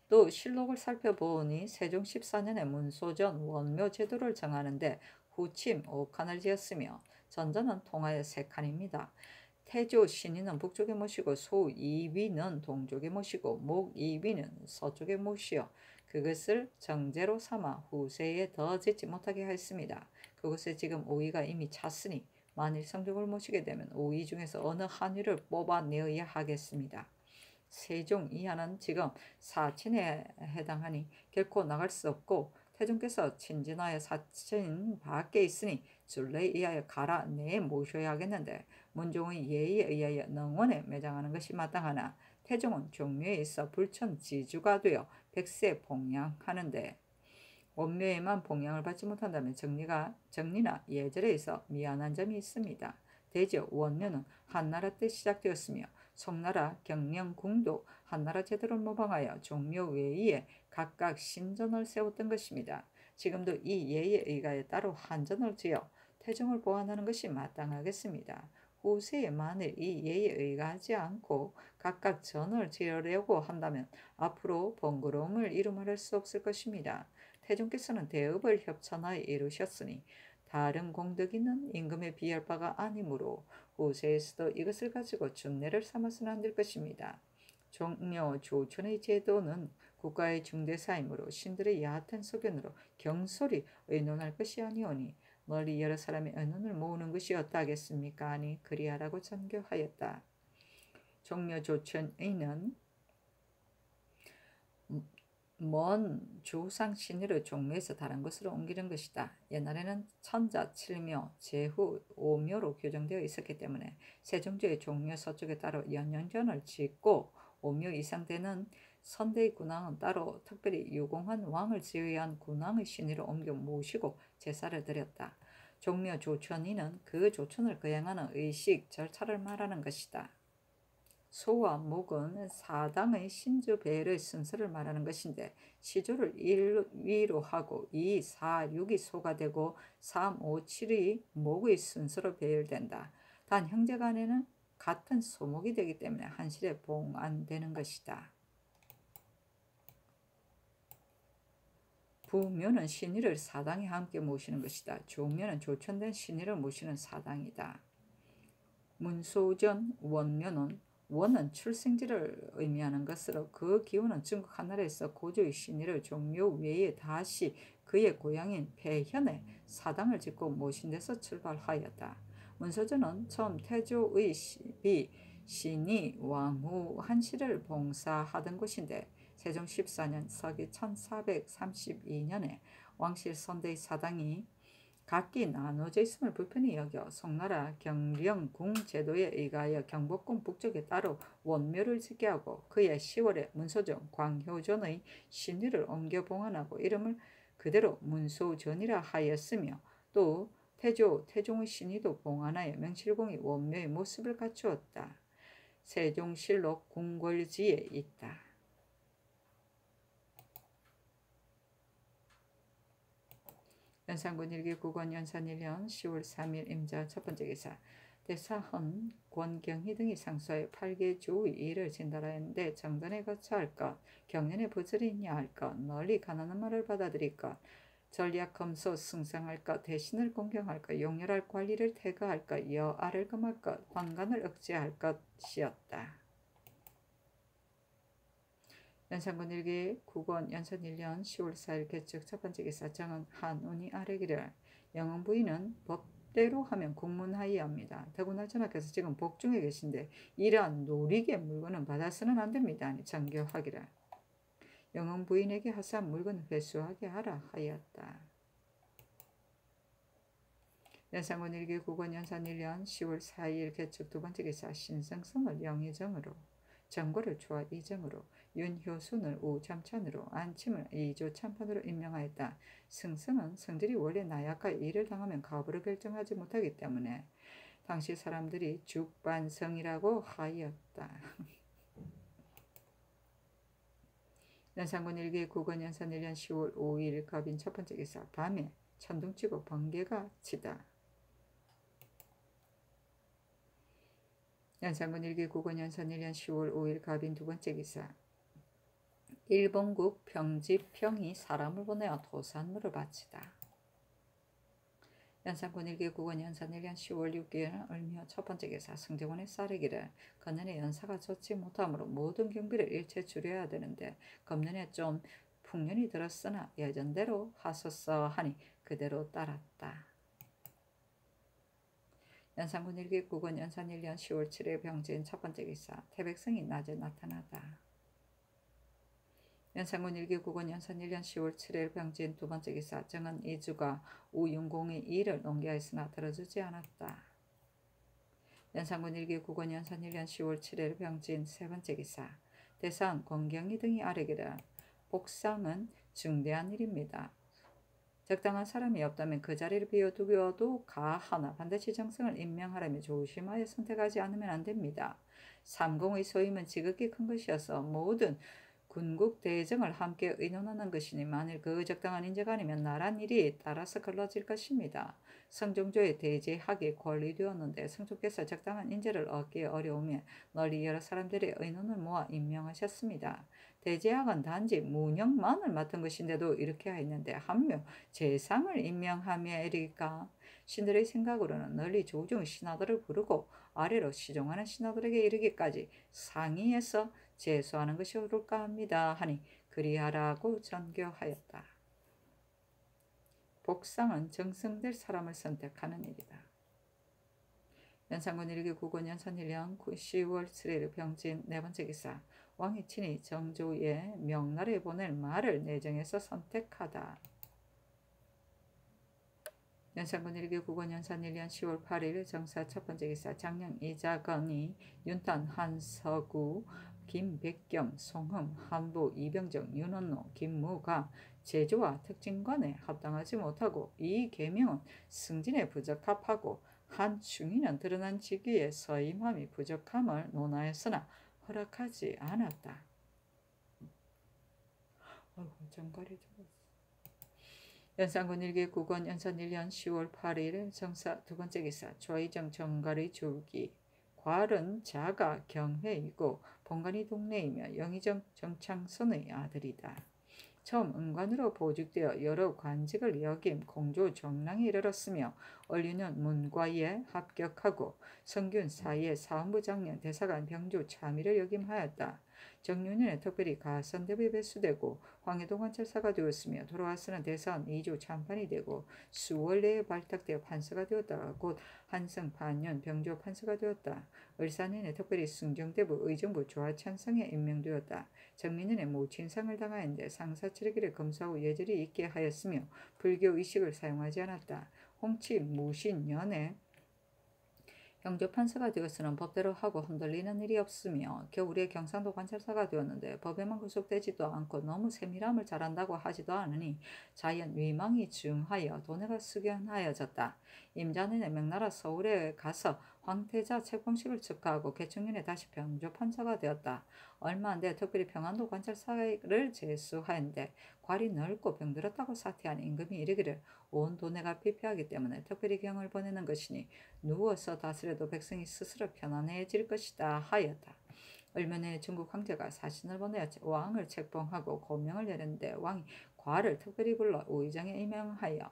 또 실록을 살펴보니 세종 14년에 문소전 원묘 제도를 정하는데 후침 5칸을 지었으며 전전은 통하여 3칸입니다. 태조 신인은 북쪽에 모시고 소 2위는 동쪽에 모시고 목 2위는 서쪽에 모시어 그것을 정제로 삼아 후세에 더 짓지 못하게 하였습니다. 그것에 지금 5위가 이미 찼으니 만일 성종을 모시게 되면 5위 중에서 어느 한 위를 뽑아내어야 하겠습니다. 세종 이하는 지금 사친에 해당하니 결코 나갈 수 없고 태종께서 친진하여 사친 밖에 있으니 준례에 의하여 가라 내 모셔야 하겠는데 문종의 예의에 의하여 능원에 매장하는 것이 마땅하나 태종은 종묘에 있어 불천지주가 되어 백세 봉양하는데 원묘에만 봉양을 받지 못한다면 정리나 예절에 있어 미안한 점이 있습니다. 대저 원묘는 한나라 때 시작되었으며 송나라 경령궁도 한나라 제도를 모방하여 종묘 외에 각각 신전을 세웠던 것입니다. 지금도 이 예에 의하여 따로 한전을 지어 태종을 보완하는 것이 마땅하겠습니다. 후세에 만일 이 예에 의하지 않고 각각 전을 지으려고 한다면 앞으로 번거로움을 이루말할 수 없을 것입니다. 태종께서는 대업을 협찬하여 이루셨으니 다른 공덕 있는 임금에 비할 바가 아니므로 후세에서도 이것을 가지고 준례를 삼아서는 안 될 것입니다. 종묘 조촌의 제도는 국가의 중대사이므로 신들의 얕은 소견으로 경솔히 의논할 것이 아니오니 멀리 여러 사람의 의논을 모으는 것이 어떠하겠습니까? 아니 그리하라고 전교하였다. 종묘 조천의는 먼 조상 신의를 종묘에서 다른 곳으로 옮기는 것이다. 옛날에는 천자, 칠묘, 제후, 오묘로 규정되어 있었기 때문에 세종제의 종묘 서쪽에 따로 연영전을 짓고 오묘 이상 되는 선대의 군왕은 따로 특별히 유공한 왕을 제외한 군왕의 신의를 옮겨 모시고 제사를 드렸다. 종묘 조천이는 그 조천을 거행하는 의식, 절차를 말하는 것이다. 소와 목은 사당의 신주 배열의 순서를 말하는 것인데 시조를 1위로 하고 2, 4, 6이 소가 되고 3, 5, 7이 목의 순서로 배열된다. 단 형제간에는 같은 소목이 되기 때문에 한실에 봉안되는 것이다. 부묘는 신의를 사당이 함께 모시는 것이다. 조묘는 조천된 신의를 모시는 사당이다. 문소전 원묘는 원은 출생지를 의미하는 것으로 그 기원은 중국 한나라에서 고조의 신의를 종묘 외에 다시 그의 고향인 폐현에 사당을 짓고 모신 데서 출발하였다. 문소전은 처음 태조의 신이 왕후 한실을 봉사하던 곳인데 세종 14년 서기 1432년에 왕실 선대의 사당이 각기 나눠져 있음을 불편히 여겨 송나라 경령궁 제도에 의하여 경복궁 북쪽에 따로 원묘를 짓게 하고 그해 10월에 문소정 광효전의 신위를 옮겨 봉안하고 이름을 그대로 문소전이라 하였으며 또 태종의 신위도 봉안하여 명실공히 원묘의 모습을 갖추었다. 세종실록 궁궐지에 있다. 연산군 일기 국원 연산 1년 10월 3일 임자 첫 번째 기사. 대사헌 권경희 등이 상소하여 8개 주의 일을 진달하였는데 정전에 거쳐 할 것, 경연에 부절이 있냐 할 것, 널리 가난한 말을 받아들일 것, 전략검소 승상할 것, 대신을 공경할 것, 용렬할 관리를 태거할 것, 여아를 금할 것, 황간을 억제할 것이었다. 연산군 일기 국원 연산 1년 10월 4일 개축 첫 번째 기사. 정은 한운이 아래기를 영흥 부인은 법대로 하면 국문하이합니다. 더구나 전하께서 지금 복중에 계신데 이러한 노리개 물건은 받아서는 안됩니다. 정교하기를 영흥 부인에게 하사한 물건을 회수하게 하라 하였다. 연산군 일기 국원 연산 1년 10월 4일 개축 두 번째 기사. 신성성을 영의정으로, 정고를 초하 이정으로, 윤효순을 우참찬으로, 안침을 이조참판으로 임명하였다. 승성은 성질이 원래 나약하 일을 당하면 가부를 결정하지 못하기 때문에 당시 사람들이 죽반성이라고 하였다. 연산군 일기 국원 연산 1년 10월 5일 갑인 첫 번째 기사. 밤에 천둥치고 번개가 치다. 연산군 일기 국원 연산 1년 10월 5일 갑인 두 번째 기사. 일본국 평지평이 사람을 보내어 도산물을 바치다. 연산군 일기 국원 연산 1년 10월 6일 을묘 첫 번째 기사. 승정원의 쌀이기를 건년에 연사가 좋지 못하므로 모든 경비를 일체 줄여야 되는데 금년에 좀 풍년이 들었으나 예전대로 하소서 하니 그대로 따랐다. 연산군 일기 국원 연산 1년 10월 7일 병진 첫 번째 기사. 태백성이 낮에 나타나다. 연산군 일기 국원 연산 1년 10월 7일 병진 두 번째 기사. 정은 이주가 우윤공의 일을 농계하였으나 들어주지 않았다. 연산군 일기 국원 연산 1년 10월 7일 병진 세 번째 기사. 대상 권경희 등이 아뢰기를 복상은 중대한 일입니다. 적당한 사람이 없다면 그 자리를 비워두어도 가하나 반드시 정성을 임명하려면 조심하여 선택하지 않으면 안됩니다. 삼공의 소임은 지극히 큰 것이어서 모든 군국 대정을 함께 의논하는 것이니 만일 그 적당한 인재가 아니면 나란 일이 따라서 걸러질 것입니다. 성종조에 대제하기 권리되었는데 성종께서 적당한 인재를 얻기 어려우면 널리 여러 사람들의 의논을 모아 임명하셨습니다. 대제학은 단지 문역만을 맡은 것인데도 이렇게 하였는데 한묘 재상을 임명하며일까? 신들의 생각으로는 널리 조중 신하들을 부르고 아래로 시종하는 신하들에게 이르기까지 상의해서 제소하는 것이 옳을까 합니다. 하니 그리하라고 전교하였다. 복상은 정성될 사람을 선택하는 일이다. 연산군 일기 국원 연산 1년 10월 7일 병진 네 번째 기사. 왕이 친히 정조의 명나라에 보낼 말을 내정해서 선택하다. 연산군 일기 국원 연산 1년 10월 8일 정사 첫 번째 기사. 장령 이자건이 윤탄 한서구 김백겸 송흠 한부 이병정 윤원노 김무가 제조와 특징관에 합당하지 못하고 이 계명은 승진에 부적합하고 한 충인은 드러난 직위에 서임함이 부족함을 논하였으나 허락하지 않았다. 정갈이 들었어. 연산군 일기 국원 연산 1년 10월 8일 정사 두 번째 기사. 조의정 정갈의 줄기. 괄은 자가 경회이고 본관이 동네이며 영의정 정창선의 아들이다. 처음 은관으로 보직되어 여러 관직을 역임 공조 정랑에 이르렀으며 원류는 문과에 합격하고 성균 사이에 사헌부 장년 대사관 병조 참의를 역임하였다. 정유년에 특별히 가선대부에 배수되고 황해도 관찰사가 되었으며 돌아와서는 대사원 2조 참판이 되고 수월 내에 발탁되어 판사가 되었다가 곧 한성 반년 병조 판사가 되었다. 을사년에 특별히 승정대부 의정부 조하찬성에 임명되었다. 정민년에 모친상을 당하였는데 상사철학기를 검사하고 예절이 있게 하였으며 불교 의식을 사용하지 않았다. 홍치 무신연에 형조판사가 되어서는 법대로 하고 흔들리는 일이 없으며 겨울에 경상도 관찰사가 되었는데 법에만 구속되지도 않고 너무 세밀함을 잘한다고 하지도 않으니 자연 위망이 중하여 돈에가 숙연하여졌다. 임자는의 명나라 서울에 가서 황태자 책봉식을 축하하고 개청년에 다시 병조판사가 되었다. 얼마 안 돼 특별히 평안도 관찰사를 제수하였는데 괄이 넓고 병들었다고 사퇴한 임금이 이르기를 온 도내가 피폐하기 때문에 특별히 경을 보내는 것이니 누워서 다스려도 백성이 스스로 편안해질 것이다 하였다. 얼마 내에 중국 황제가 사신을 보내어 왕을 책봉하고 고명을 내렸는데 왕이 괄을 특별히 불러 우의정에 임명하여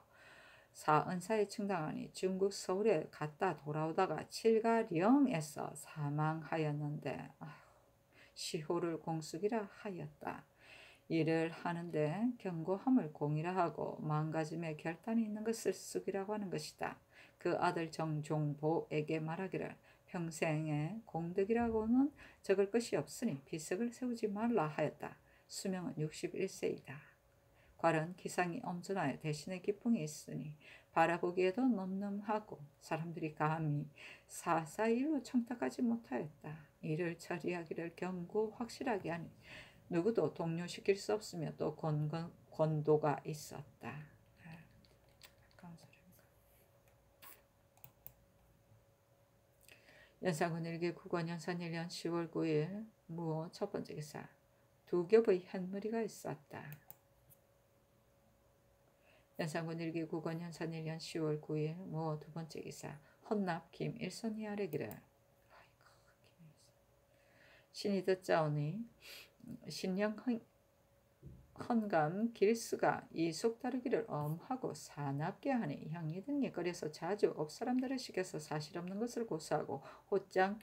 사은사에 충당하니 중국 서울에 갔다 돌아오다가 칠가령에서 사망하였는데 시호를 공숙이라 하였다. 일을 하는데 경고함을 공이라 하고 마음가짐에 결단이 있는 것을 숙이라고 하는 것이다. 그 아들 정종보에게 말하기를 평생의 공덕이라고는 적을 것이 없으니 비석을 세우지 말라 하였다. 수명은 61세이다. 괄은 기상이 엄준하여 대신에 기풍이 있으니 바라보기에도 늠름하고 사람들이 감히 사사일로 청탁하지 못하였다. 이를 처리하기를 경고 확실하게 하니 누구도 동료시킬 수 없으며 또 권도가 있었다. 연산군 일기 국원 연산 1년 10월 9일 무호 첫 번째 기사 두 겹의 현무리가 있었다. 연산군 일기 국원 연산 1년 10월 9일 무호 두 번째 기사 헌납 김일선이 아래기를 신이 듣자오니 신령 헌감 길수가 이속 다루기를 엄하고 사납게 하니 형이 등이 거려서 자주 업사람들을 시켜서 사실 없는 것을 고소하고 호장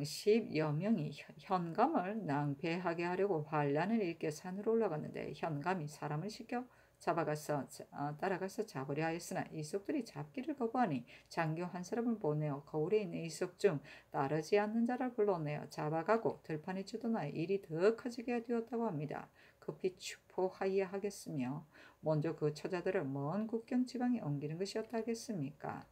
10여 명이 현감을 낭패하게 하려고 환란을 일으켜 산으로 올라갔는데 현감이 사람을 시켜 따라가서 잡으려 하였으나 이속들이 잡기를 거부하니 장교 한 사람을 보내어 거울에 있는 이속 중 따르지 않는 자를 불러내어 잡아가고 들판에 주둔하여 일이 더 커지게 되었다고 합니다. 급히 추포하여야 하겠으며 먼저 그 처자들을 먼 국경 지방에 옮기는 것이었다 하겠습니까?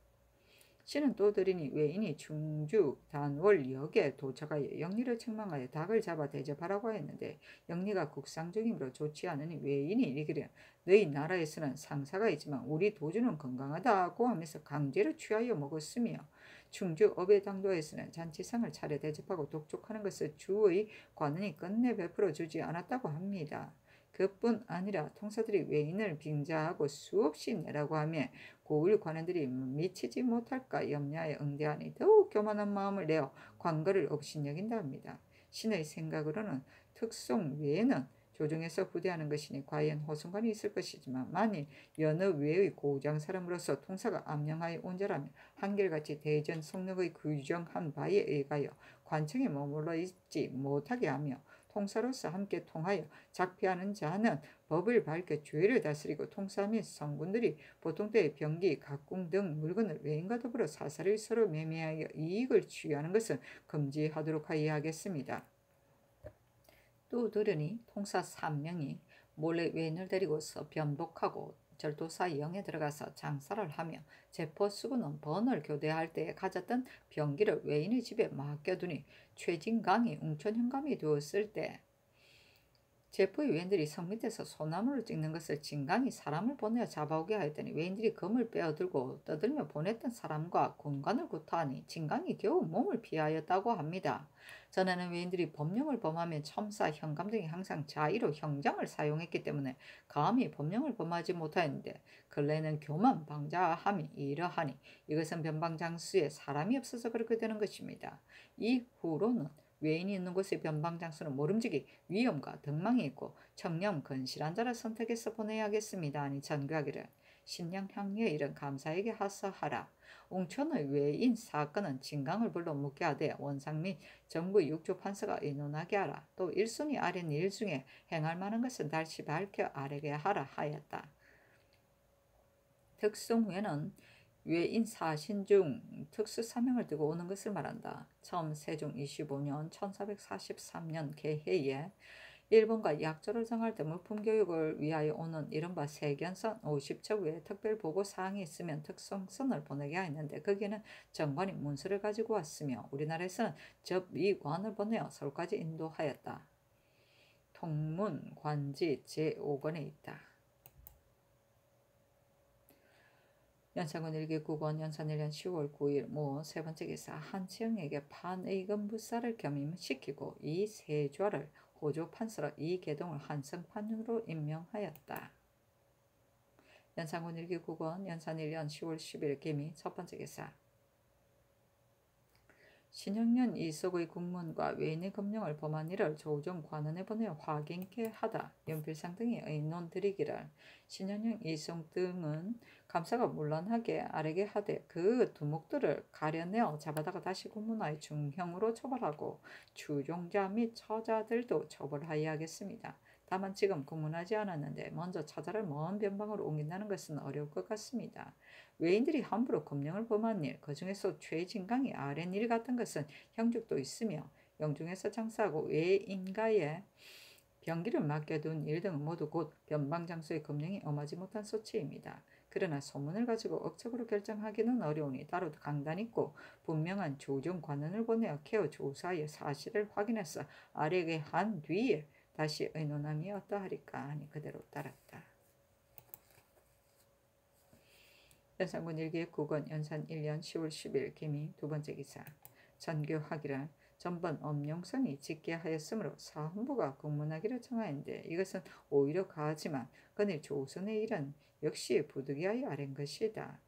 신은 또 들으니 외인이 중주 단월역에 도착하여 영리를 책망하여 닭을 잡아 대접하라고 했는데 영리가 국상 중이므로 좋지 않으니 외인이 이르기를 너희 나라에서는 상사가 있지만 우리 도주는 건강하다고 하면서 강제로 취하여 먹었으며 충주 어배당도에서는 잔치상을 차려 대접하고 독촉하는 것을 주의 관원이 끝내 베풀어 주지 않았다고 합니다. 그뿐 아니라 통사들이 외인을 빙자하고 수없이 내라고 하며 고을 관원들이 미치지 못할까 염려하여 응대하니 더욱 교만한 마음을 내어 관거를 업신여긴다 합니다. 신의 생각으로는 특송 외에는 조정에서 부대하는 것이니 과연 호송관이 있을 것이지만 만일 여느 외의 고장 사람으로서 통사가 암령하여 온자라면 한결같이 대전 성록의 규정한 바에 의하여 관청에 머물러 있지 못하게 하며 통사로서 함께 통하여 작피하는 자는 법을 밝혀 죄를 다스리고 통사 및 성군들이 보통 때의 병기, 각궁 등 물건을 외인과 더불어 사사를 서로 매매하여 이익을 취하는 것은 금지하도록 하여야 하겠습니다. 또 들으니 통사 3명이 몰래 외인을 데리고서 변복하고 절도사 영에 들어가서 장사를 하며 제포 수군은 번을 교대할 때에 가졌던 병기를 외인의 집에 맡겨두니 최진강이 웅천현감이 되었을 때 제포의 외인들이 성 밑에서 소나무를 찍는 것을 진강이 사람을 보내어 잡아오게 하였더니 외인들이 검을 빼어들고 떠들며 보냈던 사람과 군관을 구타하니 진강이 겨우 몸을 피하였다고 합니다. 전에는 외인들이 법령을 범하면 첨사, 현감 등이 항상 자의로 형장을 사용했기 때문에 감히 법령을 범하지 못하였는데 근래에는 교만 방자함이 이러하니 이것은 변방장수에 사람이 없어서 그렇게 되는 것입니다. 이후로는 외인이 있는 곳의 변방장수는 모름지기 위험과 덕망이 있고 청렴 건실한 자를 선택해서 보내야겠습니다. 하니 전교하기를 신령 향유의 일은 감사에게 하사하라. 웅천의 외인 사건은 진강을 불러 묻게 하되 원상 및 정부 육조 판사가 의논하게 하라. 또 일순위 아랫 일 중에 행할 만한 것은 달시 밝혀 아래게 하라 하였다. 특송 후에는 외인 사신 중 특수 사명을 두고 오는 것을 말한다. 처음 세종 25년 1443년 개해에 일본과 약조를 정할 때 물품 교육을 위하여 오는 이른바 세견선 50척 외에 특별 보고 사항이 있으면 특성선을 보내게 했는데 거기에는 정관이 문서를 가지고 왔으며 우리나라에서는 접위관을 보내어 서울까지 인도하였다. 통문 관지 제5권에 있다. 연산군 1기 9권 연산 1년 10월 9일 모 세 번째 기사 한치영에게 판의금부사를 겸임시키고 이 세좌를 호조 판서로 이계동을 한성 판으로 임명하였다. 연산군 1기 9권 연산 1년 10월 10일 기미 첫 번째 기사 신형년 이석의 국문과 외인의 검령을 범한 이를 조정 관원에 보내어 확인케 하다. 연필상 등이 의논 드리기를 신형년 이석 등은 감사가 물론하게 아래게 하되 그 두목들을 가려내어 잡아다가 다시 국문화의 중형으로 처벌하고 추종자 및 처자들도 처벌하여야 하겠습니다. 다만 지금 국문하지 않았는데 먼저 처자를 먼 변방으로 옮긴다는 것은 어려울 것 같습니다. 외인들이 함부로 검령을 범한 일, 그 중에서 최진강이 아랫일 같은 것은 형죽도 있으며 영중에서 장사하고 외인가에 병기를 맡겨둔 일 등은 모두 곧 변방장소의 검령이 엄하지 못한 소치입니다. 그러나 소문을 가지고 억적으로 결정하기는 어려우니 따로 강단 있고 분명한 조정 관원을 보내어 케어 조사하여 사실을 확인해서 아래게 한 뒤에 다시 의논함이 어떠하리까 하니 그대로 따랐다. 연산군 1기 9권 연산 1년 10월 10일 기미 두 번째 기사 전교하기를 전번 엄룡선이 짓게 하였으므로 사헌부가 공문하기를 청하였는데 이것은 오히려 가하지만 그늘 조선의 일은 역시 부득이하여 아랜 것이다.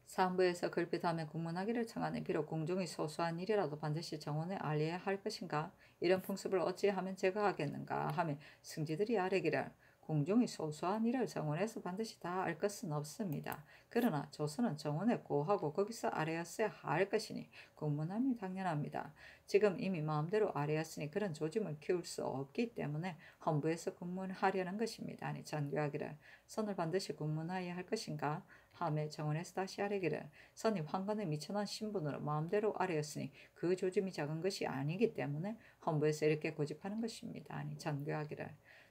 사헌부에서 글빛하며 공문하기를 청하니 비록 공중의 소소한 일이라도 반드시 정원에 알려야 할 것인가? 이런 풍습을 어찌하면 제거하겠는가 하며 승지들이 아뢰기를 공중의 소소한 일을 정원에서 반드시 다 알 것은 없습니다. 그러나 조선은 정원에 고하고 거기서 아뢰었어야 할 것이니 공문함이 당연합니다. 지금 이미 마음대로 아뢰었으니 그런 조짐을 키울 수 없기 때문에 헌부에서 공문하려는 것입니다. 아니 전교하기를 선을 반드시 공문하여야 할 것인가? 하며 정원에서 다시 아뢰기를 선이 황건의 미천한 신분으로 마음대로 아뢰었으니 그 조짐이 작은 것이 아니기 때문에 헌부에서 이렇게 고집하는 것입니다. 아니 전교하기를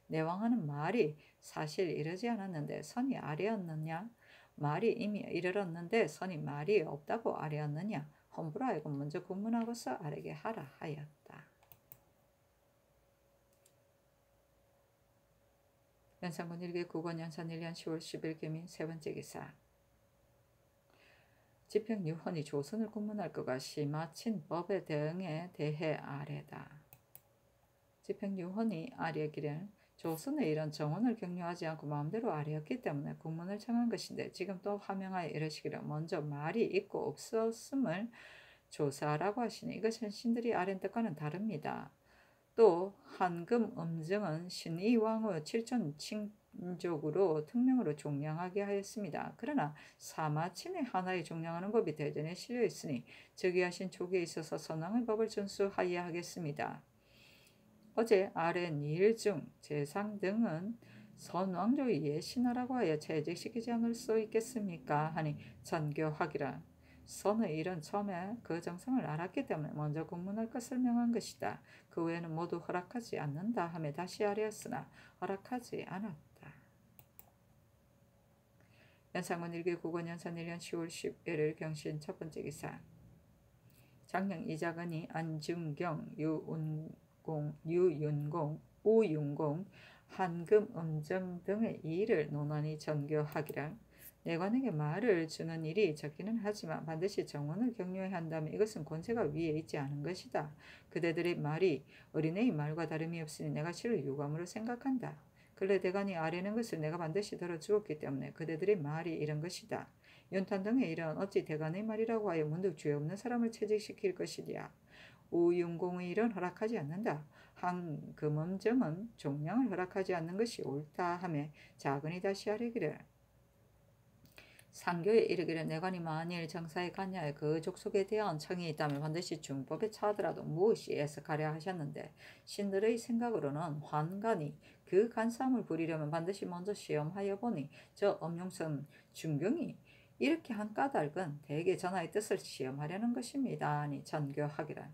내왕하는 말이 사실 이러지 않았는데 선이 아뢰었느냐? 말이 이미 이르렀는데 선이 말이 없다고 아뢰었느냐? 헌부로 하여금 먼저 공문하고서 아뢰게 하라 하였다. 연산군 1기 9권 연산 1년 10월 10일 기미 세 번째 기사 집행유헌이 조선을 공문할 거가 심하친 법에 대응에 대해 아뢰다. 집행유헌이 아뢰기를 조선의 이런 정원을 격려하지 않고 마음대로 아뢰었기 때문에 공문을 청한 것인데 지금 또 하명하여 이러시기를 먼저 말이 있고 없었음을 조사하라고 하시니 이것은 신들이 아랜 뜻과는 다릅니다. 또 한금 음정은 신의왕후 칠촌 칭족으로 특명으로 종량하게 하였습니다. 그러나 사마친의 하나에 종량하는 법이 대전에 실려 있으니 즉위하신 족에 있어서 선왕의 법을 준수하여야 하겠습니다. 어제 아랜 일중 재상 등은 선왕조의 예신하라고 하여 채직시키지 않을 수 있겠습니까? 하니 전교하기라. 선의 일은 처음에 그 정성을 알았기 때문에 먼저 공문할 것을 명한 것이다. 그 외에는 모두 허락하지 않는다 하며 다시 아뢰었으나 허락하지 않았다. 연산군 1기 9권 연산 1년 10월 11일 경신 첫 번째 기사 장령 이자근이 안중경, 유윤공, 우윤공, 한금 음정 등의 일을 논하니 전교하기를 내관에게 말을 주는 일이 적기는 하지만 반드시 정원을 격려해야 한다면 이것은 권세가 위에 있지 않은 것이다. 그대들의 말이 어린애의 말과 다름이 없으니 내가 실로 유감으로 생각한다. 근래 대간이 아뢰는 것을 내가 반드시 들어주었기 때문에 그대들의 말이 이런 것이다. 윤탄 등의 일은 어찌 대간의 말이라고 하여 문득 죄 없는 사람을 채직시킬 것이랴. 우윤공의 일은 허락하지 않는다. 한금음정은 종량을 허락하지 않는 것이 옳다 하며 작은이 다시 아뢰기를 상교에 이르기를 내관이 만일 정사에 관여하여 그 족속에 대한 청이 있다면 반드시 중법에 처하더라도 무엇이 애석하려 하셨는데 신들의 생각으로는 환관이 그 간사함을 부리려면 반드시 먼저 시험하여 보니 저 엄룡선 중경이 이렇게 한 까닭은 대개 전하의 뜻을 시험하려는 것입니다. 아니 전교하기란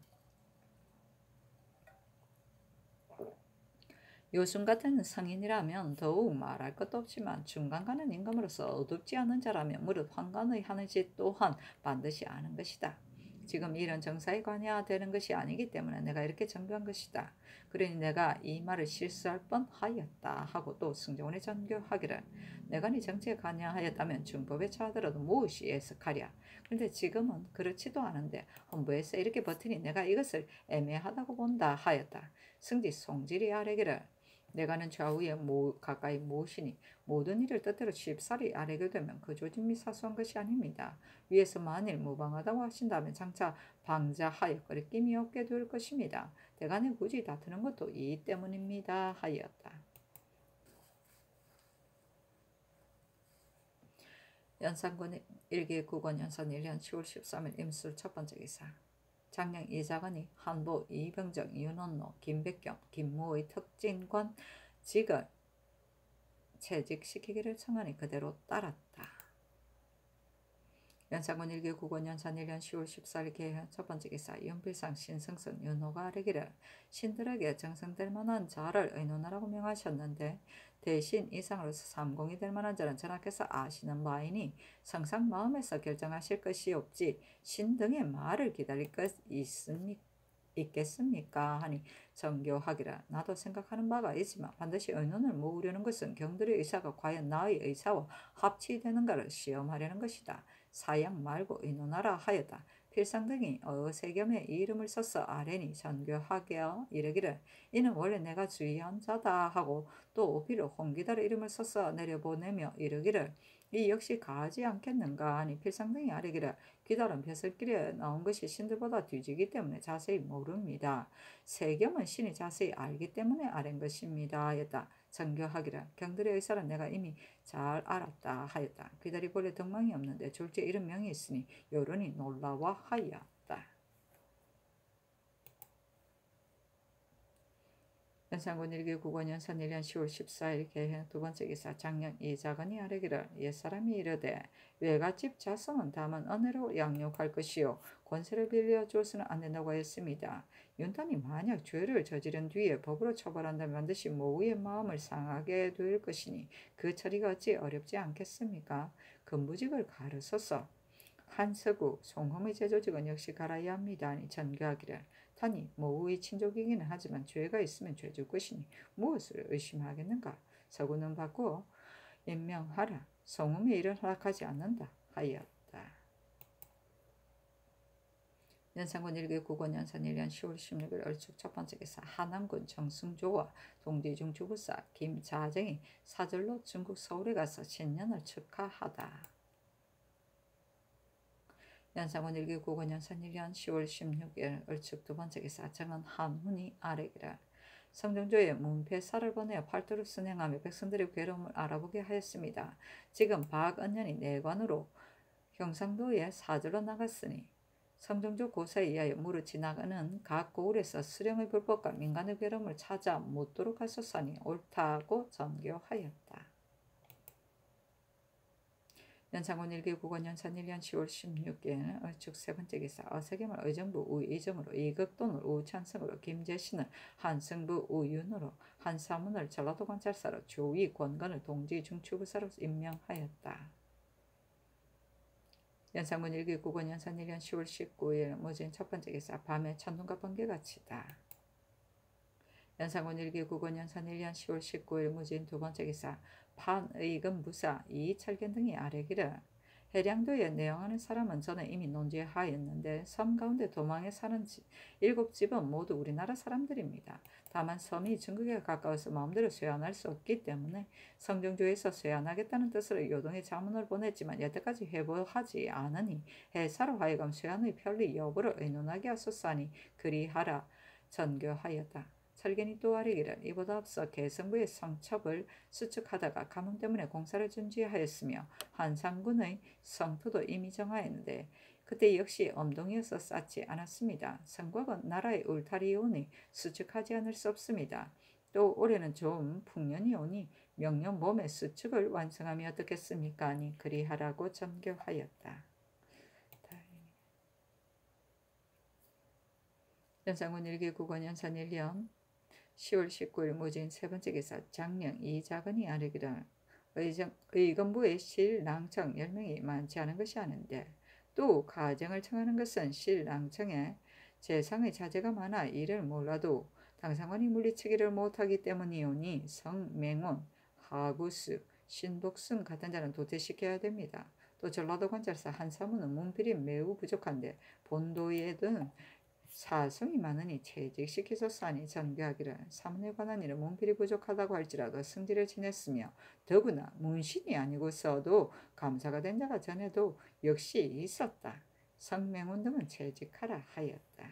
요즘 같은 성인이라면 더욱 말할 것도 없지만 중간 가는 임금으로서 어둡지 않은 자라면 무릇 황간의 하는 짓 또한 반드시 아는 것이다. 지금 일은 정사에 관여되는 것이 아니기 때문에 내가 이렇게 전교한 것이다. 그러니 내가 이 말을 실수할 뻔하였다 하고 또 승정원에 전교하기를, 내가 네 정치에 관여하였다면 준법에 처하더라도 무엇이 애석하랴. 그런데 지금은 그렇지도 않은데 헌부에서 이렇게 버티니 내가 이것을 애매하다고 본다 하였다. 승지 송질이 아뢰기를, 내가는 좌우에 가까이 모시니 모든 일을 뜻대로 쉽사리 아뢰게 되면 그 조짐이 사소한 것이 아닙니다. 위에서 만일 무방하다고 하신다면 장차 방자하여 거리낌이 없게 될 것입니다. 대간에 굳이 다투는 것도 이 때문입니다 하였다. 연산군 일기 국원 연산 1년 10월 13일 임술 첫 번째 기사. 장량 이자관이 한보 이병정 윤원노 김백경 김모의 특진관 직을 채직시키기를 청하니 그대로 따랐다. 연산군 일기 국원 연산 1년 10월 14일 개헌 첫 번째 기사. 윤필상 신승선 윤호가 아뢰기를, 신들에게 정성될 만한 자를 의논하라고 명하셨는데 대신 이상으로서 삼공이 될 만한 자는 전하께서 아시는 바이니 성상 마음에서 결정하실 것이 없지 신 등의 말을 기다릴 것 있겠습니까 하니 정교하기라, 나도 생각하는 바가 있지만 반드시 의논을 모으려는 것은 경들의 의사가 과연 나의 의사와 합치되는가를 시험하려는 것이다. 사양 말고 의논하라 하였다. 필상 등이 어세겸의 이름을 써서 아뢰니 전교하게 이르기를, 이는 원래 내가 주의한 자다 하고 또 오피로 홍기다의 이름을 써서 내려보내며 이르기를, 이 역시 가하지 않겠는가 하니 필상 등이 아뢰기를, 기다란 벼슬길에 나온 것이 신들보다 뒤지기 때문에 자세히 모릅니다. 세겸은 신이 자세히 알기 때문에 아랜 것입니다 하였다. 정교하기를, 경들의 의사는 내가 이미 잘 알았다 하였다. 귀다리 본래 덕망이 없는데 졸지에 이런 명이 있으니 여론이 놀라워 하였다. 연산군 일기 국원 연산 1년 10월 14일 개헌 두 번째 기사. 장년 이자건이 아뢰기를, 옛사람이 이르되 외갓집 자손은 다만 은혜로 양육할 것이요 권세를 빌려주어서는 안 된다고 하였습니다. 윤탄이 만약 죄를 저지른 뒤에 법으로 처벌한다면 반드시 모우의 마음을 상하게 될 것이니 그 처리가 어찌 어렵지 않겠습니까? 금부직을 가르서서 한서구 송험의 제조직은 역시 갈아야 합니다 하니 전교하기를, 타니 모우의 친족이기는 하지만 죄가 있으면 죄줄 것이니 무엇을 의심하겠는가. 서구는 받고 임명하라. 송음의 일은 허락하지 않는다 하였다. 연산군 일기 국원 연산 1년 10월 16일 얼축 첫 번째 기사. 하남군 정승조와 동지중 주부사 김자정이 사절로 중국 서울에 가서 신년을 축하하다. 연산군 일기 국원 연산 1년 10월 16일 얼축 두 번째 기사. 정은 한훈이 아뢰기를, 성정조의 문패사를 보내어 팔도를 순행하며 백성들의 괴로움을 알아보게 하였습니다. 지금 박은년이 내관으로 경상도에 사절로 나갔으니 성정조 고사에 의하여 무릇 지나가는 각 고을에서 수령의 불법과 민간의 괴로움을 찾아 묻도록 하소서니 옳다고 전교하였다. 연산군 일기 국원 연산 1년 10월 16일 얼축 세 번째 기사. 어세겸을 의정부 우이정으로, 이극돈을 우찬성으로, 김재신을 한승부 우윤으로, 한사문을 전라도 관찰사로, 조위 권건을 동지 중추부사로 임명하였다. 연산군 일기 국원 연산 1년 10월 19일 무진 첫 번째 기사. 밤에 천둥과 번개가 치다. 연산군 일기 국원 연산 1년 10월 19일 무진 두 번째 기사. 판의금 부사 이철견 등이 아뢰기를, 해량도에 내영하는 사람은 저는 이미 논지하였는데 섬 가운데 도망에 사는 7집은 모두 우리나라 사람들입니다. 다만 섬이 중국에 가까워서 마음대로 쇠환할 수 없기 때문에 성정조에서 쇠환하겠다는 뜻으로 요동에 자문을 보냈지만 여태까지 회부하지 않으니 해사로 하여금 쇠환의 편리 여부를 의논하게 하소서하니 그리하라 전교하였다. 철견이 또 아뢰기를, 이보다 앞서 개성부의 성첩을 수축하다가 가뭄 때문에 공사를 중지하였으며 한상군의 성토도 이미 정하였는데 그때 역시 엄동이어서 쌓지 않았습니다. 성곽은 나라의 울타리 오니 수축하지 않을 수 없습니다. 또 올해는 좀 풍년이 오니 명년 봄에 수축을 완성하면 어떻겠습니까 하니 그리하라고 전교하였다. 연산군 일기 국원 연산 1년 10월 19일 무진 세 번째 기사 장령 이자근이 아뢰기를 의건부의 실랑청 10명이 많지 않은 것이 아닌데 또 가정을 청하는 것은 실랑청에 재상의 자제가 많아 이를 몰라도 당상관이 물리치기를 못하기 때문이오니 성맹원, 하구수, 신복순 같은 자는 도태시켜야 됩니다. 또 전라도 관찰사 한사무는 문필이 매우 부족한데 본도에든 사성이 많으니 퇴직시켜서 싸니 전교하기를 사문에 관한 일은 문필이 부족하다고 할지라도 승질을 지냈으며 더구나 문신이 아니고서도 감사가 된 자가 전에도 역시 있었다. 성명운 등은 퇴직하라 하였다.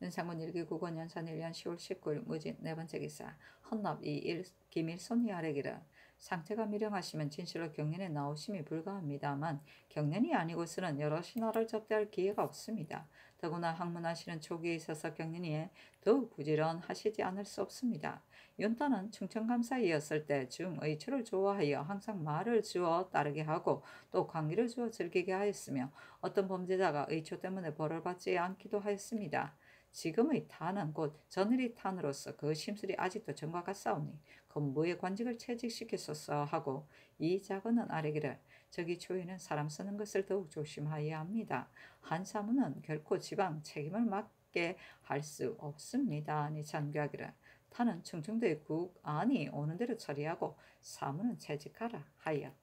윤상군 일기국원 연산 1년 10월 19일 무진 네 번째 기사 헌납 2일 김일손이 아뢰기를 상태가 미령하시면 진실로 경련에 나오심이 불가합니다만 경련이 아니고서는 여러 신하를 접대할 기회가 없습니다. 더구나 학문하시는 초기에 있어서 경련이에 더욱 부지런하시지 않을 수 없습니다. 윤따는 충청감사이었을 때 중의초를 좋아하여 항상 말을 주어 따르게 하고 또 광기를 주어 즐기게 하였으며 어떤 범죄자가 의초 때문에 벌을 받지 않기도 하였습니다. 지금의 탄은 곧 전일의 탄으로서 그 심술이 아직도 전과 같사오니 건부의 관직을 퇴직시켰소서 하고 이 작은은 아뢰기를 저기 초에는 사람 쓰는 것을 더욱 조심하여야 합니다. 한 사무는 결코 지방 책임을 맡게 할 수 없습니다. 니 장교하기를 타는 충청도의 국안이 오는 대로 처리하고 사무는 퇴직하라 하였다.